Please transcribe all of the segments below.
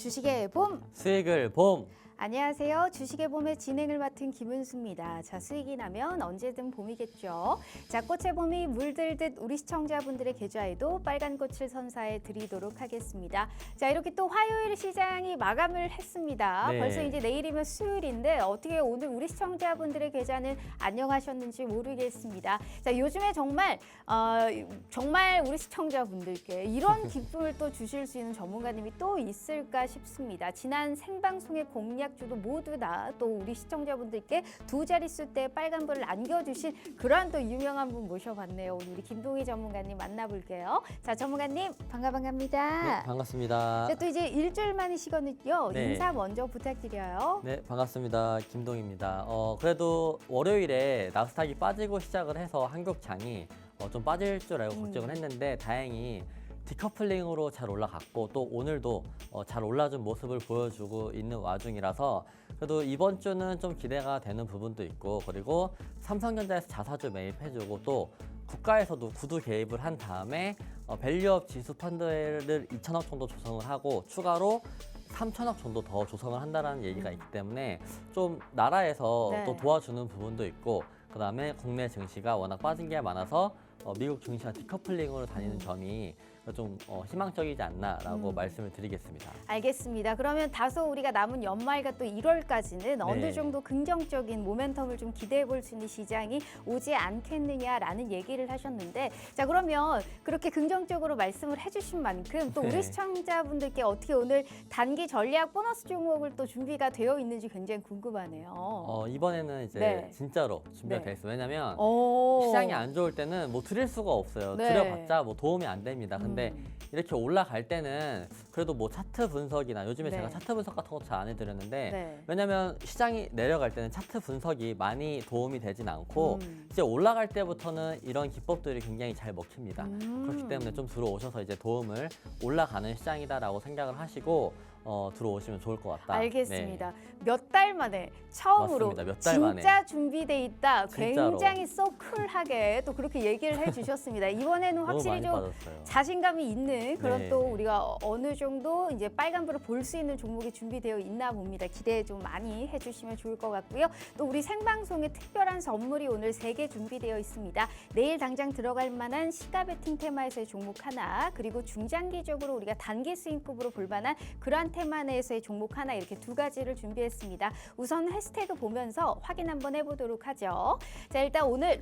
주식의 봄. 수익을 봄. 안녕하세요. 주식의 봄의 진행을 맡은 김은수입니다. 자, 수익이 나면 언제든 봄이겠죠. 자, 꽃의 봄이 물들듯 우리 시청자분들의 계좌에도 빨간 꽃을 선사해 드리도록 하겠습니다. 자, 이렇게 또 화요일 시장이 마감을 했습니다. 네. 벌써 이제 내일이면 수요일인데 어떻게 오늘 우리 시청자분들의 계좌는 안녕하셨는지 모르겠습니다. 자, 요즘에 정말 우리 시청자분들께 이런 기쁨을 또 주실 수 있는 전문가님이 또 있을까 싶습니다. 지난 생방송의 공약주도 모두 다 또 우리 시청자분들께 두 자릿수 때 빨간불을 안겨주신 그러한 또 유명한 분 모셔봤네요. 오늘 우리 김동희 전문가님 만나볼게요. 자, 전문가님 반갑습니다. 네, 반갑습니다. 자, 또 이제 일주일 만이시거든요. 네. 인사 먼저 부탁드려요. 네, 반갑습니다. 김동희입니다. 그래도 월요일에 나스닥이 빠지고 시작을 해서 한국장이 좀 빠질 줄 알고 걱정을 했는데 다행히 디커플링으로 잘 올라갔고 또 오늘도 잘 올라준 모습을 보여주고 있는 와중이라서 그래도 이번 주는 좀 기대가 되는 부분도 있고, 그리고 삼성전자에서 자사주 매입해주고 또 국가에서도 구두 개입을 한 다음에 밸류업 지수 펀드를 2천억 정도 조성을 하고 추가로 3천억 정도 더 조성을 한다는 얘기가 있기 때문에 좀 나라에서 네. 또 도와주는 부분도 있고, 그 다음에 국내 증시가 워낙 빠진 게 많아서 미국 증시와 디커플링으로 다니는 점이 좀 희망적이지 않나라고 말씀을 드리겠습니다. 알겠습니다. 그러면 다소 우리가 남은 연말과 또 1월까지는 어느 정도 긍정적인 모멘텀을 좀 기대해 볼 수 있는 시장이 오지 않겠느냐라는 얘기를 하셨는데, 자, 그러면 그렇게 긍정적으로 말씀을 해주신 만큼 또 우리 네. 시청자분들께 어떻게 오늘 단기 전략 보너스 종목을 또 준비가 되어 있는지 굉장히 궁금하네요. 이번에는 이제 네. 진짜로 준비가 네. 돼 있어요. 왜냐면 오. 시장이 안 좋을 때는 뭐 드릴 수가 없어요. 네. 드려봤자 뭐 도움이 안 됩니다. 근데 이렇게 올라갈 때는 그래도 뭐 차트 분석이나 요즘에 네. 제가 차트 분석 같은 것도 잘 안 해드렸는데 네. 왜냐면 시장이 내려갈 때는 차트 분석이 많이 도움이 되진 않고 이제 올라갈 때부터는 이런 기법들이 굉장히 잘 먹힙니다. 그렇기 때문에 좀 들어오셔서 이제 도움을 올라가는 시장이다라고 생각을 하시고 들어오시면 좋을 것 같다. 알겠습니다. 몇 달 만에 처음으로 맞습니다. 몇달 진짜 만에. 준비돼 있다. 진짜로. 굉장히 소쿨하게 또 그렇게 얘기를 해주셨습니다. 이번에는 너무 확실히 많이 좀 빠졌어요. 자신감이 있는 그런 네. 또 우리가 어느 정도 이제 빨간불을 볼 수 있는 종목이 준비되어 있나 봅니다. 기대 좀 많이 해주시면 좋을 것 같고요. 또 우리 생방송에 특별한 선물이 오늘 3개 준비되어 있습니다. 내일 당장 들어갈 만한 시가 베팅 테마에서의 종목 하나, 그리고 중장기적으로 우리가 단기 스윙급으로 볼 만한 그러한 테마 내에서의 종목 하나, 이렇게 두 가지를 준비했습니다. 우선 해시태그 보면서 확인 한번 해보도록 하죠. 자, 일단 오늘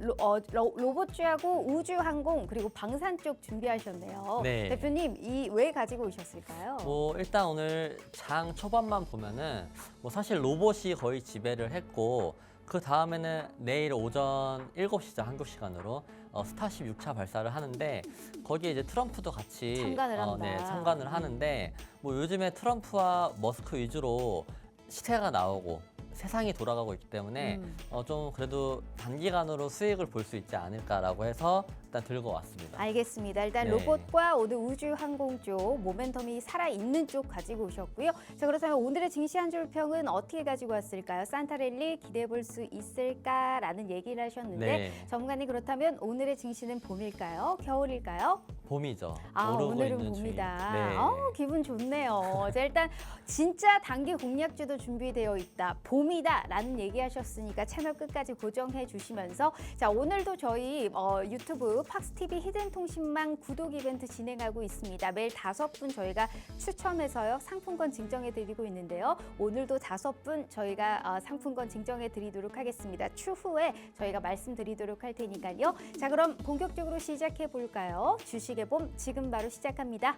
로봇주하고 우주항공 그리고 방산 쪽 준비하셨네요. 네. 대표님, 이 왜 가지고 오셨을까요? 뭐 일단 오늘 장 초반만 보면은 뭐 사실 로봇이 거의 지배를 했고, 그 다음에는 내일 오전 7시죠, 한국 시간으로 스타쉽 6차 발사를 하는데 거기에 이제 트럼프도 같이 참관을 한다. 네, 참관을 하는데 뭐 요즘에 트럼프와 머스크 위주로 시세가 나오고 세상이 돌아가고 있기 때문에 좀 그래도 단기간으로 수익을 볼 수 있지 않을까라고 해서 일단 들고 왔습니다. 알겠습니다. 일단 네. 로봇과 오늘 우주항공 쪽 모멘텀이 살아있는 쪽 가지고 오셨고요. 자, 그렇다면 오늘의 증시 한 줄 평은 어떻게 가지고 왔을까요? 산타랠리 기대해 볼 수 있을까라는 얘기를 하셨는데, 네. 전문가님, 그렇다면 오늘의 증시는 봄일까요? 겨울일까요? 봄이죠. 아, 오르고 오늘은 있는 봄이다. 중이에요. 기분 좋네요. 자, 일단 진짜 단기 공략주도 준비되어 있다. 봄이다라는 얘기하셨으니까 채널 끝까지 고정해 주시면서, 자, 오늘도 저희 유튜브 팍스TV 히든통신망 구독 이벤트 진행하고 있습니다. 매일 5분 저희가 추첨해서요 상품권 증정해 드리고 있는데요. 오늘도 5분 저희가 상품권 증정해 드리도록 하겠습니다. 추후에 저희가 말씀드리도록 할 테니까요. 자, 그럼 본격적으로 시작해 볼까요? 주식의 봄 지금 바로 시작합니다.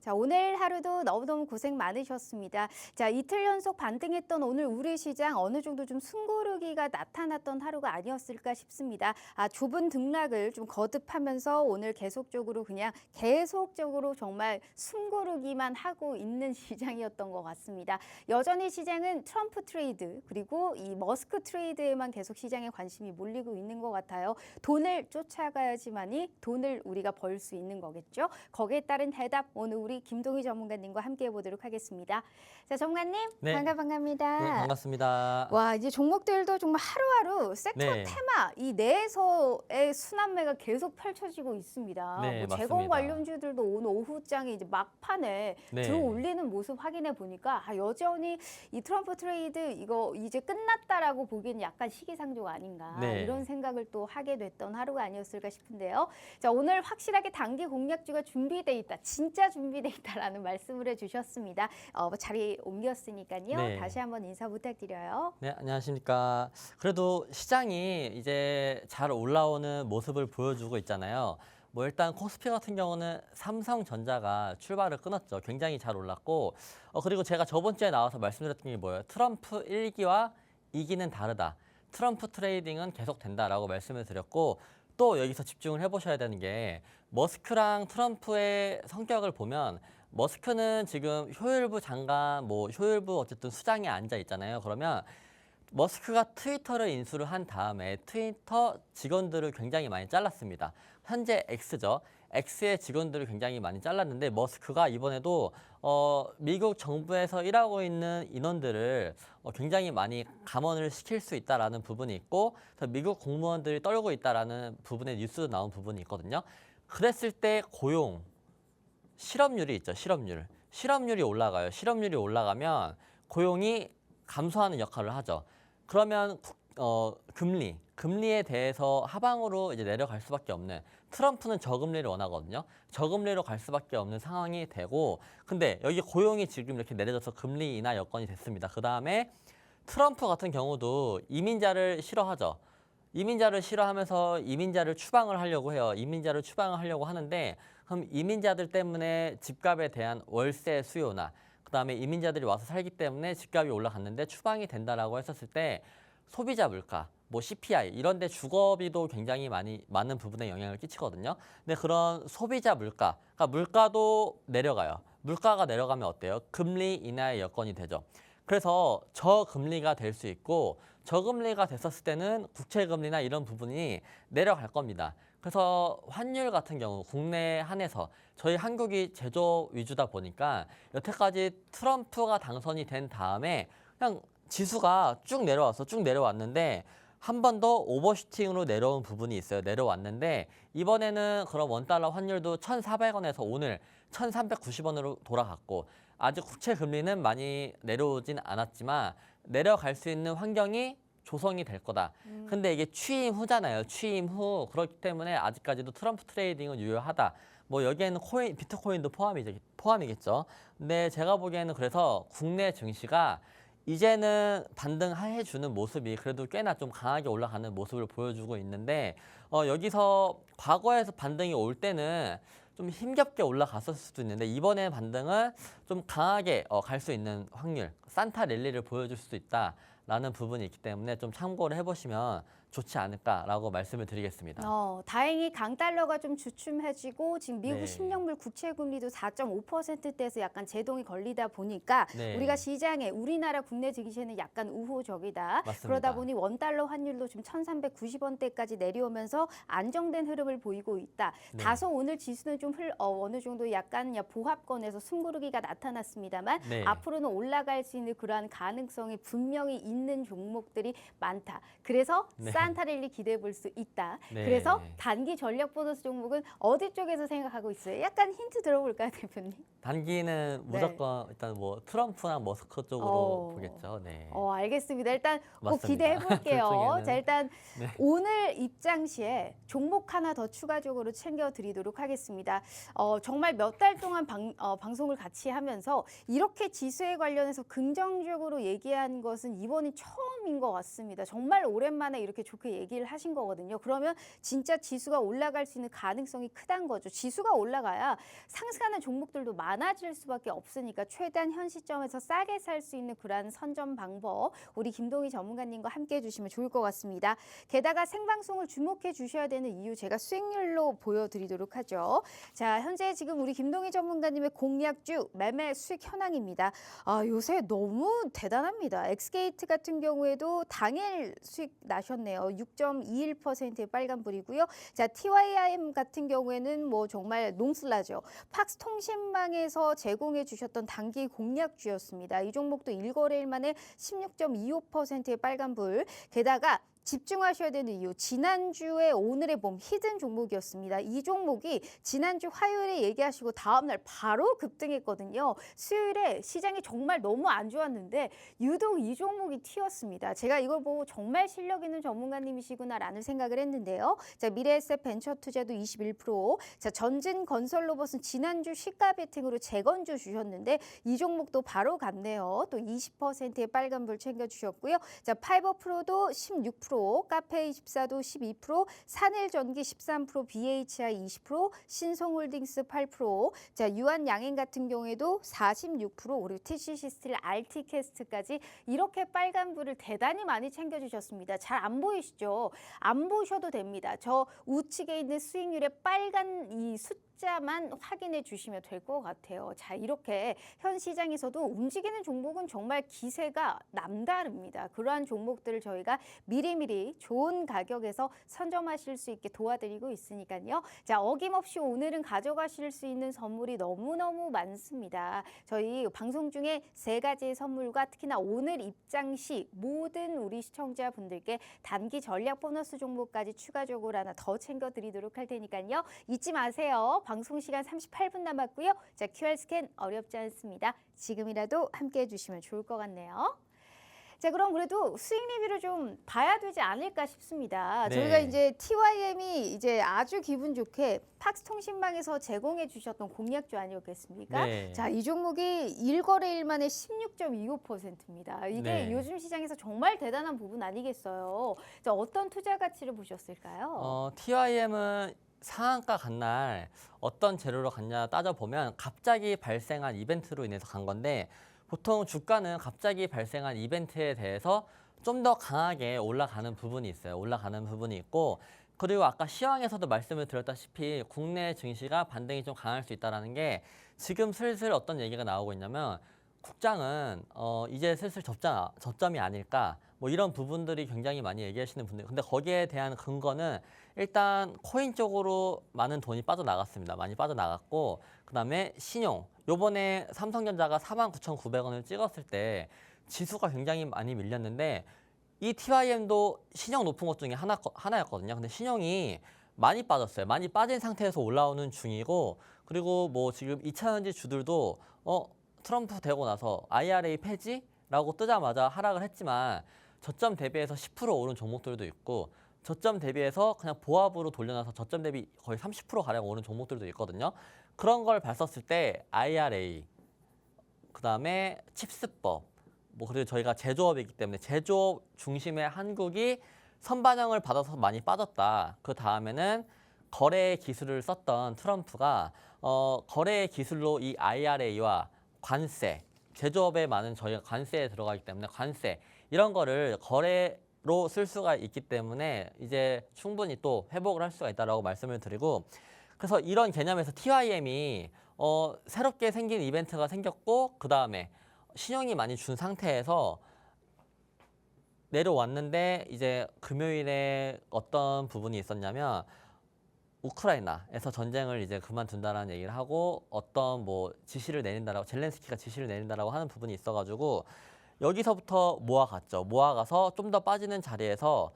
자, 오늘 하루도 너무너무 고생 많으셨습니다. 자, 이틀 연속 반등했던 오늘 우리 시장 어느 정도 좀 숨고르기가 나타났던 하루가 아니었을까 싶습니다. 좁은 등락을 좀 거듭하면서 오늘 계속적으로 정말 숨고르기만 하고 있는 시장이었던 것 같습니다. 여전히 시장은 트럼프 트레이드 그리고 이 머스크 트레이드에만 계속 시장에 관심이 몰리고 있는 것 같아요. 돈을 쫓아가야지만이 돈을 우리가 벌 수 있는 거겠죠. 거기에 따른 해답 오늘 우리 김동희 전문가님과 함께 해보도록 하겠습니다. 자, 전문가님 네. 반갑습니다. 네, 반갑습니다. 와, 이제 종목들도 정말 하루하루 섹터 네. 테마 이 내에서의 순환매가 계속 펼쳐지고 있습니다. 네, 재건 맞습니다. 관련주들도 오늘 오후장에 이제 막판에 네. 들어올리는 모습 확인해 보니까 여전히 이 트럼프 트레이드 이거 이제 끝났다라고 보기엔 약간 시기상조가 아닌가 네. 이런 생각을 또 하게 됐던 하루가 아니었을까 싶은데요. 자, 오늘 확실하게 단기 공략주가 준비돼 있다, 진짜 준비돼 있다라는 말씀을 해주셨습니다. 자리 옮겼으니까요. 네. 다시 한번 인사 부탁드려요. 네, 안녕하십니까. 그래도 시장이 이제 잘 올라오는 모습을 보여주고 있잖아요. 뭐 일단 코스피 같은 경우는 삼성전자가 출발을 끊었죠. 굉장히 잘 올랐고, 그리고 제가 저번 주에 나와서 말씀드렸던 게 뭐예요? 트럼프 1기와 2기는 다르다. 트럼프 트레이딩은 계속 된다라고 말씀을 드렸고, 또 여기서 집중을 해보셔야 되는 게 머스크랑 트럼프의 성격을 보면 머스크는 지금 효율부 장관, 효율부 어쨌든 수장에 앉아 있잖아요. 그러면 머스크가 트위터를 인수를 한 다음에 트위터 직원들을 굉장히 많이 잘랐습니다. 현재 X죠. X의 직원들을 굉장히 많이 잘랐는데 머스크가 이번에도 미국 정부에서 일하고 있는 인원들을 굉장히 많이 감원을 시킬 수 있다라는 부분이 있고 미국 공무원들이 떨고 있다라는 부분에 뉴스도 나온 부분이 있거든요. 그랬을 때 고용, 실업률이 있죠. 실업률이 올라가요. 실업률이 올라가면 고용이 감소하는 역할을 하죠. 그러면 금리에 대해서 하방으로 이제 내려갈 수밖에 없는, 트럼프는 저금리를 원하거든요. 저금리로 갈 수밖에 없는 상황이 되고, 근데 여기 고용이 지금 이렇게 내려져서 금리 인하 여건이 됐습니다. 그 다음에 트럼프 같은 경우도 이민자를 싫어하죠. 이민자를 싫어하면서 이민자를 추방을 하려고 해요. 이민자를 추방을 하려고 하는데, 그럼 이민자들 때문에 집값에 대한 월세 수요나 그다음에 이민자들이 와서 살기 때문에 집값이 올라갔는데 추방이 된다라고 했었을 때 소비자 물가, CPI 이런 데 주거비도 굉장히 많은 부분에 영향을 끼치거든요. 근데 그런 소비자 물가, 그러니까 물가도 내려가요. 물가가 내려가면 어때요? 금리 인하의 여건이 되죠. 그래서 저금리가 될 수 있고, 저금리가 됐었을 때는 국채금리나 이런 부분이 내려갈 겁니다. 그래서 환율 같은 경우 국내에 한해서 저희 한국이 제조 위주다 보니까 여태까지 트럼프가 당선이 된 다음에 그냥 지수가 쭉 내려왔는데 한 번 더 오버슈팅으로 내려온 부분이 있어요. 내려왔는데 이번에는 그럼 원달러 환율도 1,400원에서 오늘 1,390원으로 돌아갔고, 아직 국채 금리는 많이 내려오진 않았지만 내려갈 수 있는 환경이 조성이 될 거다. 근데 이게 취임 후잖아요. 취임 후. 그렇기 때문에 아직까지도 트럼프 트레이딩은 유효하다. 여기에는 비트코인도 포함이겠죠. 근데 제가 보기에는 그래서 국내 증시가 이제는 반등해주는 모습이 그래도 꽤나 좀 강하게 올라가는 모습을 보여주고 있는데, 여기서 과거에서 반등이 올 때는 좀 힘겹게 올라갔을 수도 있는데 이번에 반등은 좀 강하게 갈 수 있는 확률, 산타 랠리를 보여줄 수도 있다라는 부분이 있기 때문에 좀 참고를 해보시면 좋지 않을까라고 말씀을 드리겠습니다. 다행히 강달러가 좀 주춤해지고 지금 미국 네. 10년물 국채 금리도 4.5%대에서 약간 제동이 걸리다 보니까 네. 우리가 시장에 우리나라 국내 증시에는 약간 우호적이다. 맞습니다. 그러다 보니 원달러 환율도 지금 1,390원대까지 내려오면서 안정된 흐름을 보이고 있다. 네. 다소 오늘 지수는 좀 어느 정도 약간 보합권에서 숨고르기가 나타났습니다만 네. 앞으로는 올라갈 수 있는 그러한 가능성이 분명히 있는 종목들이 많다. 그래서 네. 산타랠리 기대해 볼 수 있다. 네. 그래서 단기 전략 보너스 종목은 어디 쪽에서 생각하고 있어요? 약간 힌트 들어볼까요, 대표님? 단기는 무조건 일단 트럼프나 머스크 쪽으로 보겠죠. 네. 알겠습니다. 일단 꼭 맞습니다. 기대해 볼게요. 둘 중에는. 자, 일단 네. 오늘 입장 시에 종목 하나 더 추가적으로 챙겨드리도록 하겠습니다. 정말 몇 달 동안 방송을 같이 하면서 이렇게 지수에 관련해서 긍정적으로 얘기한 것은 이번이 처음인 것 같습니다. 정말 오랜만에 이렇게 좋게 얘기를 하신 거거든요. 그러면 진짜 지수가 올라갈 수 있는 가능성이 크다는 거죠. 지수가 올라가야 상승하는 종목들도 많아질 수밖에 없으니까 최대한 현 시점에서 싸게 살 수 있는 그러한 선점 방법 우리 김동희 전문가님과 함께 해주시면 좋을 것 같습니다. 게다가 생방송을 주목해 주셔야 되는 이유 제가 수익률로 보여드리도록 하죠. 자, 현재 지금 우리 김동희 전문가님의 공략주 매매 수익 현황입니다. 요새 너무 대단합니다. 엑스게이트 같은 경우에도 당일 수익 나셨네요. 6.21%의 빨간불이고요. 자, TYIM 같은 경우에는 뭐 정말 농슬라죠. 팍스통신망에서 제공해 주셨던 단기 공략주였습니다. 이 종목도 1거래일 만에 16.25%의 빨간불. 게다가 집중하셔야 되는 이유, 지난주에 오늘의 봄 히든 종목이었습니다. 이 종목이 지난주 화요일에 얘기하시고 다음날 바로 급등했거든요. 수요일에 시장이 정말 너무 안 좋았는데 유독 이 종목이 튀었습니다. 제가 이걸 보고 정말 실력 있는 전문가님이시구나라는 생각을 했는데요. 자, 미래에셋 벤처투자도 21%, 자, 전진건설로봇은 지난주 시가 베팅으로 재건주 주셨는데 이 종목도 바로 갔네요. 또 20%의 빨간불 챙겨주셨고요. 자, 파이버프로도 16%, 카페24도 12%, 산일전기 13%, BHI 20%, 신송홀딩스 8%, 자, 유한양행 같은 경우에도 46%, 그리고 TCC 스틸, RT캐스트까지 이렇게 빨간불을 대단히 많이 챙겨주셨습니다. 잘 안 보이시죠? 안 보셔도 됩니다. 저 우측에 있는 수익률의 빨간 이 숫자만 확인해 주시면 될 것 같아요. 자, 이렇게 현 시장에서도 움직이는 종목은 정말 기세가 남다릅니다. 그러한 종목들을 저희가 미리미리 좋은 가격에서 선점하실 수 있게 도와드리고 있으니까요. 자, 어김없이 오늘은 가져가실 수 있는 선물이 너무너무 많습니다. 저희 방송 중에 3가지의 선물과 특히나 오늘 입장 시 모든 우리 시청자분들께 단기 전략 보너스 종목까지 추가적으로 하나 더 챙겨드리도록 할 테니까요. 잊지 마세요. 방송 시간 38분 남았고요. 자, QR 스캔 어렵지 않습니다. 지금이라도 함께 해주시면 좋을 것 같네요. 자, 그럼 그래도 수익 리뷰를 좀 봐야 되지 않을까 싶습니다. 네. 저희가 이제 TYM이 이제 아주 기분 좋게 팍스통신망에서 제공해 주셨던 공략주 아니었겠습니까? 네. 자, 이 종목이 1거래일 만에 16.25%입니다. 이게 네. 요즘 시장에서 정말 대단한 부분 아니겠어요? 자, 어떤 투자 가치를 보셨을까요? TYM은 상한가 간 날 어떤 재료로 갔냐 따져보면 갑자기 발생한 이벤트로 인해서 간 건데 보통 주가는 갑자기 발생한 이벤트에 대해서 좀 더 강하게 올라가는 부분이 있어요. 올라가는 부분이 있고 그리고 아까 시황에서도 말씀을 드렸다시피 국내 증시가 반등이 좀 강할 수 있다는 게 지금 슬슬 어떤 얘기가 나오고 있냐면 국장은 이제 슬슬 접점이 아닐까 뭐 이런 부분들이 굉장히 많이 얘기하시는 분들 근데 거기에 대한 근거는 일단 코인 쪽으로 많은 돈이 빠져나갔습니다. 많이 빠져나갔고 그다음에 신용 요번에 삼성전자가 49,900원을 찍었을 때 지수가 굉장히 많이 밀렸는데 이 TYM도 신용 높은 것 중에 하나였거든요. 근데 신용이 많이 빠졌어요. 많이 빠진 상태에서 올라오는 중이고 그리고 뭐 지금 2차전지 주들도 트럼프 되고 나서 IRA 폐지라고 뜨자마자 하락을 했지만 저점 대비해서 10% 오른 종목들도 있고 저점 대비해서 그냥 보합으로 돌려놔서 저점 대비 거의 30%가량 오른 종목들도 있거든요. 그런 걸 봤었을 때 IRA, 그다음에 칩스법, 뭐 그리고 저희가 제조업이기 때문에 제조업 중심의 한국이 선반영을 받아서 많이 빠졌다. 그 다음에는 거래 기술을 썼던 트럼프가 거래 기술로 이 IRA와 관세, 제조업에 많은 저희가 관세에 들어가기 때문에 관세 이런 거를 거래로 쓸 수가 있기 때문에 이제 충분히 또 회복을 할 수가 있다라고 말씀을 드리고 그래서 이런 개념에서 TYM이 새롭게 생긴 이벤트가 생겼고 그 다음에 신용이 많이 준 상태에서 내려왔는데 이제 금요일에 어떤 부분이 있었냐면 우크라이나에서 전쟁을 이제 그만둔다라는 얘기를 하고 어떤 뭐 지시를 내린다라고 젤렌스키가 지시를 내린다라고 하는 부분이 있어가지고 여기서부터 모아갔죠. 모아가서 좀 더 빠지는 자리에서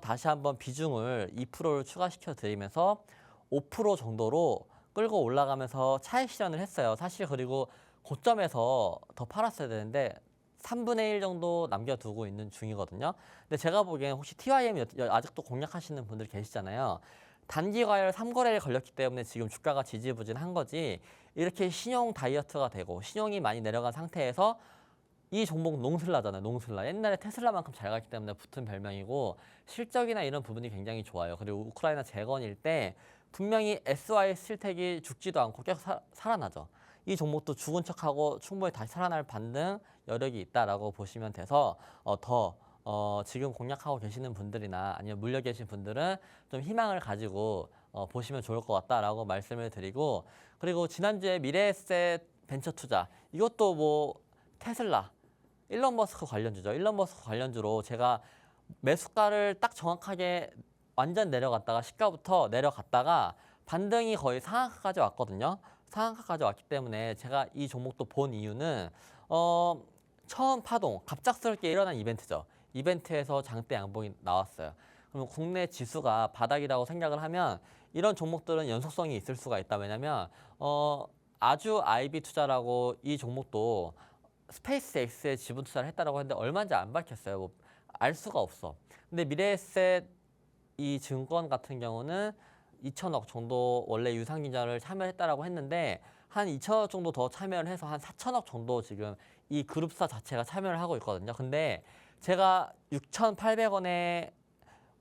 다시 한번 비중을 2%를 추가시켜 드리면서 5% 정도로 끌고 올라가면서 차익 실현을 했어요. 사실 그리고 고점에서 더 팔았어야 되는데 3분의 1 정도 남겨두고 있는 중이거든요. 근데 제가 보기엔 혹시 TYM 아직도 공략하시는 분들 계시잖아요. 단기 과열 3거래에 걸렸기 때문에 지금 주가가 지지부진한 거지 이렇게 신용 다이어트가 되고 신용이 많이 내려간 상태에서 이 종목 농슬라잖아요. 농슬라. 옛날에 테슬라만큼 잘 갔기 때문에 붙은 별명이고 실적이나 이런 부분이 굉장히 좋아요. 그리고 우크라이나 재건일 때 분명히 SY 스틸텍이 죽지도 않고 계속 살아나죠. 이 종목도 죽은 척하고 충분히 다시 살아날 반등 여력이 있다라고 보시면 돼서 지금 공략하고 계시는 분들이나 아니면 물려 계신 분들은 좀 희망을 가지고 보시면 좋을 것 같다라고 말씀을 드리고, 그리고 지난주에 미래에셋 벤처 투자 이것도 뭐 테슬라 일론 머스크 관련주죠. 일론 머스크 관련주로 제가 매수가를 딱 정확하게 완전 내려갔다가 시가부터 내려갔다가 반등이 거의 상한가까지 왔거든요. 상한가까지 왔기 때문에 제가 이 종목도 본 이유는 처음 파동, 갑작스럽게 일어난 이벤트죠. 이벤트에서 장대 양봉이 나왔어요. 그럼 국내 지수가 바닥이라고 생각을 하면 이런 종목들은 연속성이 있을 수가 있다. 왜냐면 아주 IB 투자라고 이 종목도 스페이스X에 지분 투자를 했다라고 했는데 얼마인지 안 밝혔어요. 뭐 알 수가 없어. 근데 미래에셋 이 증권 같은 경우는 2천억 정도 원래 유상증자를 참여했다라고 했는데 한 2천억 정도 더 참여를 해서 한 4천억 정도 지금 이 그룹사 자체가 참여를 하고 있거든요. 근데 제가 6,800원에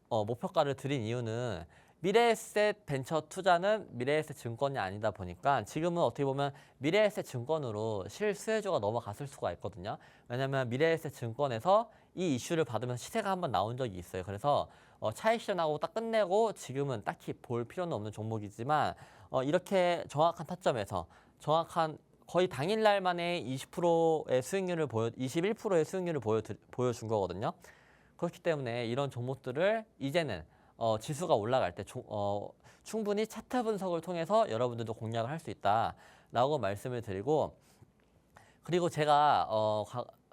목표가를 드린 이유는 미래에셋 벤처 투자는 미래에셋 증권이 아니다 보니까 지금은 어떻게 보면 미래에셋 증권으로 실수혜주가 넘어갔을 수가 있거든요. 왜냐하면 미래에셋 증권에서 이 이슈를 받으면서 시세가 한번 나온 적이 있어요. 그래서 차익 실현하고 딱 끝내고 지금은 딱히 볼 필요는 없는 종목이지만 이렇게 정확한 타점에서 정확한 거의 당일날 만에 20%의 수익률을 21%의 수익률을 보여준 거거든요. 그렇기 때문에 이런 종목들을 이제는 지수가 올라갈 때 충분히 차트 분석을 통해서 여러분들도 공략을 할 수 있다라고 말씀을 드리고, 그리고 제가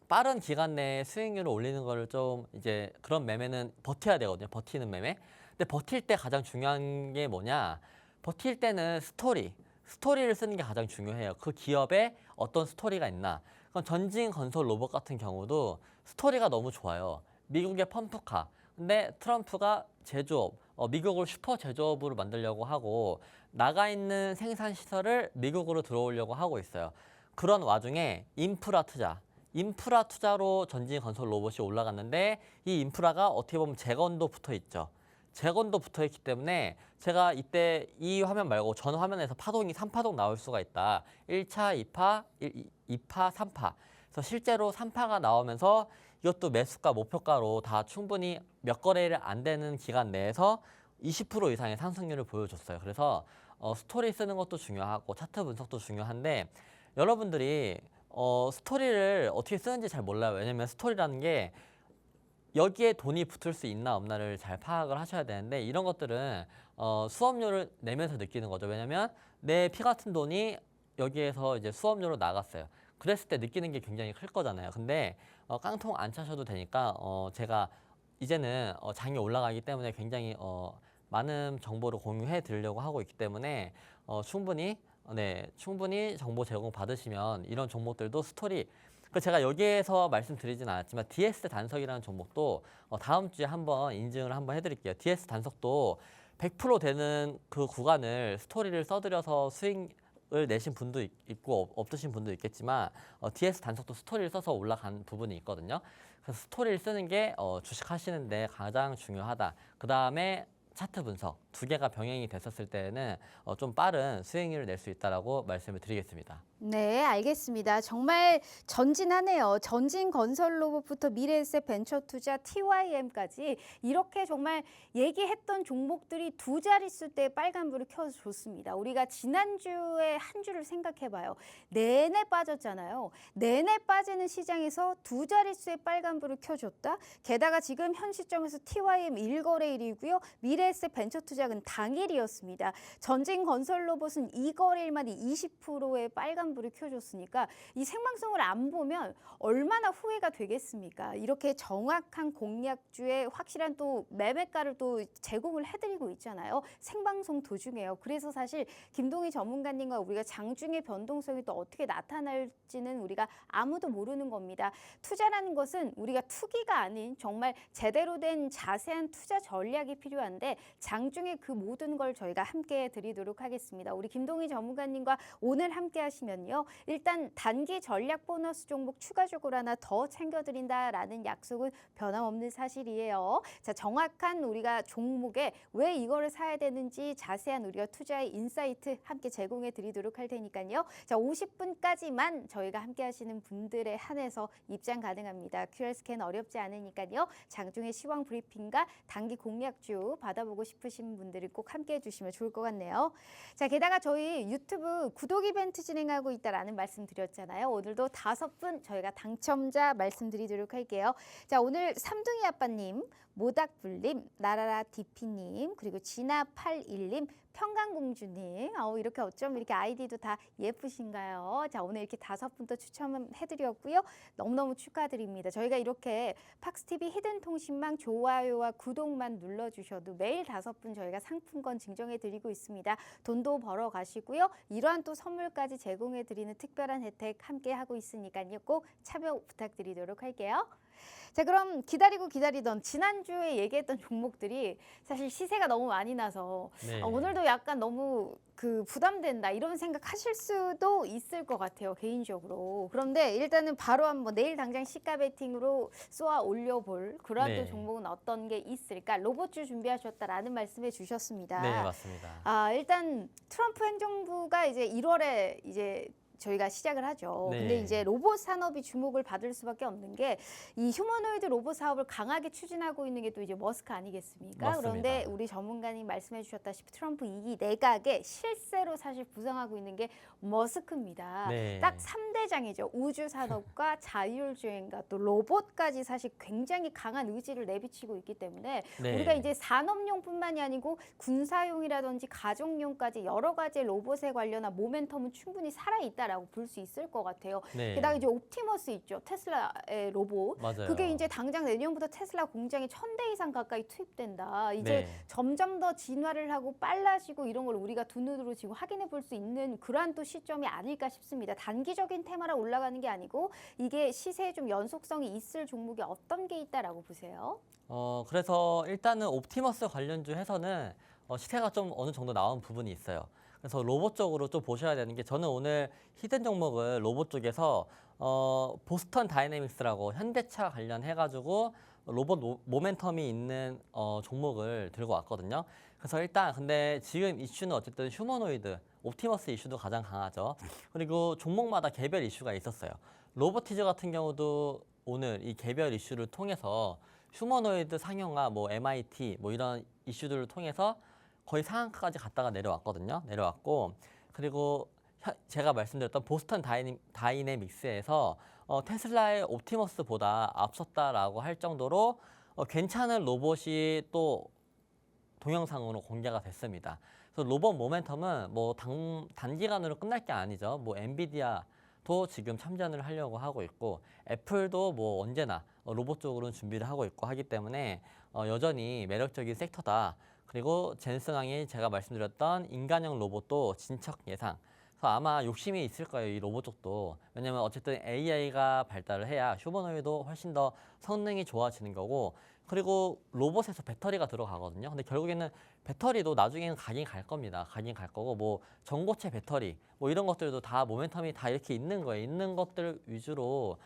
빠른 기간 내에 수익률을 올리는 거를 좀 이제 그런 매매는 버텨야 되거든요. 버티는 매매. 근데 버틸 때 가장 중요한 게 뭐냐? 버틸 때는 스토리를 쓰는 게 가장 중요해요. 그 기업에 어떤 스토리가 있나. 그럼 전진 건설 로봇 같은 경우도 스토리가 너무 좋아요. 미국의 펌프카. 근데 트럼프가 제조업, 미국을 슈퍼 제조업으로 만들려고 하고 나가 있는 생산 시설을 미국으로 들어오려고 하고 있어요. 그런 와중에 인프라 투자로 전진 건설 로봇이 올라갔는데 이 인프라가 어떻게 보면 재건도 붙어 있죠. 재건도 붙어 있기 때문에 제가 이때 이 화면 말고 전 화면에서 파동이 3파동 나올 수가 있다. 1차, 2파, 2파, 3파. 그래서 실제로 3파가 나오면서 이것도 매수가 목표가로 다 충분히 몇 거래를 안 되는 기간 내에서 20% 이상의 상승률을 보여줬어요. 그래서 스토리 쓰는 것도 중요하고 차트 분석도 중요한데 여러분들이 스토리를 어떻게 쓰는지 잘 몰라요. 왜냐면 스토리라는 게 여기에 돈이 붙을 수 있나 없나를 잘 파악을 하셔야 되는데 이런 것들은 수업료를 내면서 느끼는 거죠. 왜냐면 내 피 같은 돈이 여기에서 이제 수업료로 나갔어요. 그랬을 때 느끼는 게 굉장히 클 거잖아요. 근데 깡통 안 차셔도 되니까 제가 이제는 장이 올라가기 때문에 굉장히 많은 정보를 공유해 드리려고 하고 있기 때문에 충분히 정보 제공 받으시면 이런 종목들도 스토리. 제가 여기에서 말씀드리진 않았지만 DS 단석이라는 종목도 다음 주에 한번 인증을 한번 해드릴게요. DS 단석도 100% 되는 그 구간을 스토리를 써드려서 수익을 내신 분도 있고 없으신 분도 있겠지만 DS 단석도 스토리를 써서 올라간 부분이 있거든요. 그래서 스토리를 쓰는 게 주식 하시는데 가장 중요하다. 그 다음에 차트 분석 두 개가 병행이 됐었을 때는 좀 빠른 수익률을 낼 수 있다라고 말씀을 드리겠습니다. 네, 알겠습니다. 정말 전진하네요. 전진 건설 로봇부터 미래에셋 벤처 투자 TYM까지 이렇게 정말 얘기했던 종목들이 두 자릿수 때 빨간불을 켜줬습니다. 우리가 지난주에 한 주를 생각해봐요. 내내 빠졌잖아요. 내내 빠지는 시장에서 두 자릿수의 빨간불을 켜줬다. 게다가 지금 현 시점에서 TYM 1거래일이고요. 미래에셋 벤처 투자는 당일이었습니다. 전진 건설 로봇은 2거래일 만에 20%의 빨간 불을 켜줬으니까 이 생방송을 안 보면 얼마나 후회가 되겠습니까? 이렇게 정확한 공략주에 확실한 또 매매가를 또 제공을 해드리고 있잖아요. 생방송 도중에요. 그래서 사실 김동희 전문가님과 우리가 장중의 변동성이 또 어떻게 나타날지는 우리가 아무도 모르는 겁니다. 투자라는 것은 우리가 투기가 아닌 정말 제대로 된 자세한 투자 전략이 필요한데 있는데 장중에 그 모든 걸 저희가 함께 드리도록 하겠습니다. 우리 김동희 전문가님과 오늘 함께 하시면요. 일단 단기 전략 보너스 종목 추가적으로 하나 더 챙겨드린다라는 약속은 변함없는 사실이에요. 자, 정확한 우리가 종목에 왜 이거를 사야 되는지 자세한 우리가 투자의 인사이트 함께 제공해 드리도록 할 테니까요. 자, 50분까지만 저희가 함께 하시는 분들에 한해서 입장 가능합니다. QR 스캔 어렵지 않으니까요. 장중에 시황 브리핑과 단기 공략주 받아보고 싶으신 분들은 꼭 함께 해주시면 좋을 것 같네요. 자, 게다가 저희 유튜브 구독 이벤트 진행하고 있다라는 말씀 드렸잖아요. 오늘도 5분 저희가 당첨자 말씀드리도록 할게요. 자, 오늘 삼둥이 아빠님, 모닥불님, 나라라 디피님, 그리고 진아81님, 평강공주님, 이렇게 어쩜 이렇게 아이디도 다 예쁘신가요? 자, 오늘 이렇게 5분 또 추첨해드렸고요. 너무너무 축하드립니다. 저희가 이렇게 팍스TV 히든통신망 좋아요와 구독만 눌러주셔도 매일 5분 저희가 상품권 증정해드리고 있습니다. 돈도 벌어 가시고요. 이러한 또 선물까지 제공해드리는 특별한 혜택 함께하고 있으니까요. 꼭 참여 부탁드리도록 할게요. 자, 그럼 기다리던 지난주에 얘기했던 종목들이 사실 시세가 너무 많이 나서 네. 오늘도 약간 너무 부담된다 이런 생각 하실 수도 있을 것 같아요, 개인적으로. 그런데 일단은 바로 한번 내일 당장 시가 베팅으로 쏘아 올려볼 그런 네. 또 종목은 어떤 게 있을까? 로봇주 준비하셨다라는 말씀해 주셨습니다. 네, 맞습니다. 일단 트럼프 행정부가 이제 1월에 이제 저희가 시작을 하죠. 네. 근데 이제 로봇 산업이 주목을 받을 수밖에 없는 게 이 휴머노이드 로봇 사업을 강하게 추진하고 있는 게 또 이제 머스크 아니겠습니까? 맞습니다. 그런데 우리 전문가님 말씀해 주셨다시피 트럼프 2기 내각의 실세로 사실 부상하고 있는 게 머스크입니다. 네. 딱 3대장이죠. 우주 산업과 자율주행과 또 로봇까지 사실 굉장히 강한 의지를 내비치고 있기 때문에 네. 우리가 이제 산업용뿐만이 아니고 군사용이라든지 가정용까지 여러 가지 로봇에 관련한 모멘텀은 충분히 살아있다라고 볼 수 있을 것 같아요. 네. 게다가 이제 옵티머스 있죠. 테슬라의 로봇. 맞아요. 그게 이제 당장 내년부터 테슬라 공장에 1000대 이상 가까이 투입된다. 이제 네. 점점 더 진화를 하고 빨라지고 이런 걸 우리가 두 눈으로 지금 확인해 볼 수 있는 그러한 또 시점이 아닐까 싶습니다. 단기적인 테마라 올라가는 게 아니고 이게 시세에 좀 연속성이 있을 종목이 어떤 게 있다라고 보세요? 그래서 일단은 옵티머스 관련주 해서는 시세가 좀 어느 정도 나온 부분이 있어요. 그래서 로봇 쪽으로 좀 보셔야 되는 게 저는 오늘 히든 종목을 로봇 쪽에서 보스턴 다이내믹스라고 현대차 관련해가지고 로봇 모멘텀이 있는 종목을 들고 왔거든요. 그래서 일단 근데 지금 이슈는 어쨌든 휴머노이드, 옵티머스 이슈도 가장 강하죠. 그리고 종목마다 개별 이슈가 있었어요. 로보티즈 같은 경우도 오늘 이 개별 이슈를 통해서 휴머노이드 상용화, 뭐 MIT, 뭐 이런 이슈들을 통해서 거의 상한가까지 갔다가 내려왔고, 그리고 제가 말씀드렸던 보스턴 다이내믹스에서 테슬라의 옵티머스보다 앞섰다라고 할 정도로 괜찮은 로봇이 또 동영상으로 공개가 됐습니다. 그래서 로봇 모멘텀은 뭐 단기간으로 끝날 게 아니죠. 뭐 엔비디아도 지금 참전을 하려고 하고 있고, 애플도 뭐 언제나 로봇 쪽으로는 준비를 하고 있고 하기 때문에 여전히 매력적인 섹터다. 그리고 젠슨왕이 제가 말씀드렸던 인간형 로봇도 진척 예상. 그래서 아마 욕심이 있을 거예요, 이 로봇 쪽도. 왜냐면 어쨌든 AI가 발달을 해야 휴머노이드도 훨씬 더 성능이 좋아지는 거고, 그리고 로봇에서 배터리가 들어가거든요. 근데 결국에는 배터리도 나중에는 가긴 갈 겁니다. 가긴 갈 거고, 뭐 전고체 배터리, 뭐 이런 것들도 다 모멘텀이 다 이렇게 있는 거예요. 있는 것들 위주로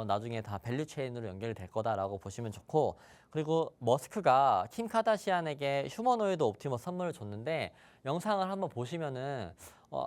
나중에 다 밸류 체인으로 연결이 될 거다라고 보시면 좋고, 그리고 머스크가 킴 카다시안에게 휴머노이드 옵티머스 선물을 줬는데 영상을 한번 보시면은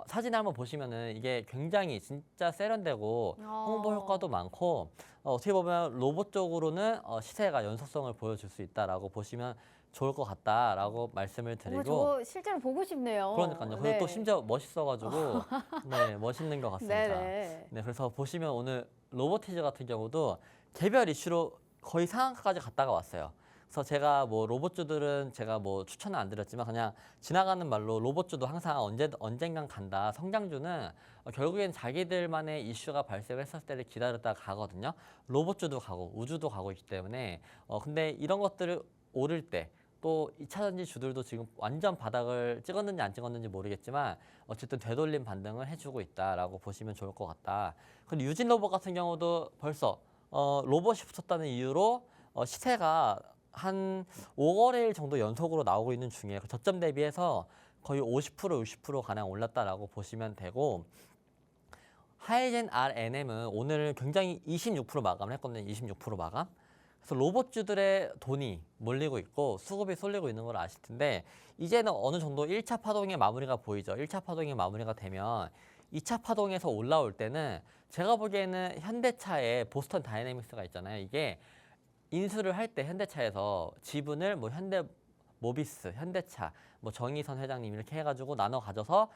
사진을 한번 보시면은 이게 굉장히 진짜 세련되고 홍보 효과도 많고 어떻게 보면 로봇 쪽으로는 시세가 연속성을 보여줄 수 있다라고 보시면 좋을 것 같다라고 말씀을 드리고. 저 실제로 보고 싶네요. 그러니까요. 그리고 네. 또 심지어 멋있어가지고 네, 멋있는 것 같습니다. 네네. 네, 그래서 보시면 오늘 로보티즈 같은 경우도 개별 이슈로 거의 상한가까지 갔다가 왔어요. 그래서 제가 뭐 로봇주들은 제가 뭐 추천은 안 드렸지만 그냥 지나가는 말로 로봇주도 항상 언젠간 간다. 성장주는 결국엔 자기들만의 이슈가 발생했을 때를 기다렸다가 가거든요. 로봇주도 가고 우주도 가고 있기 때문에 근데 이런 것들을 오를 때 또 2차전지 주들도 지금 완전 바닥을 찍었는지 안 찍었는지 모르겠지만 어쨌든 되돌림 반등을 해주고 있다라고 보시면 좋을 것 같다. 그리고 유진 로봇 같은 경우도 벌써 로봇이 붙었다는 이유로 시세가 한 5거래일 정도 연속으로 나오고 있는 중이에요. 그 저점 대비해서 거의 50% 60% 가량 올랐다라고 보시면 되고 하이젠 RNM은 오늘 굉장히 26% 마감을 했거든요. 26% 마감. 그래서 로봇주들의 돈이 몰리고 있고 수급이 쏠리고 있는 걸 아실 텐데 이제는 어느 정도 1차 파동의 마무리가 보이죠. 1차 파동의 마무리가 되면 2차 파동에서 올라올 때는 제가 보기에는 현대차의 보스턴 다이내믹스가 있잖아요. 이게 인수를 할 때 현대차에서 지분을 뭐 현대모비스, 현대차, 뭐 정의선 회장님 이렇게 해가지고 나눠 가져서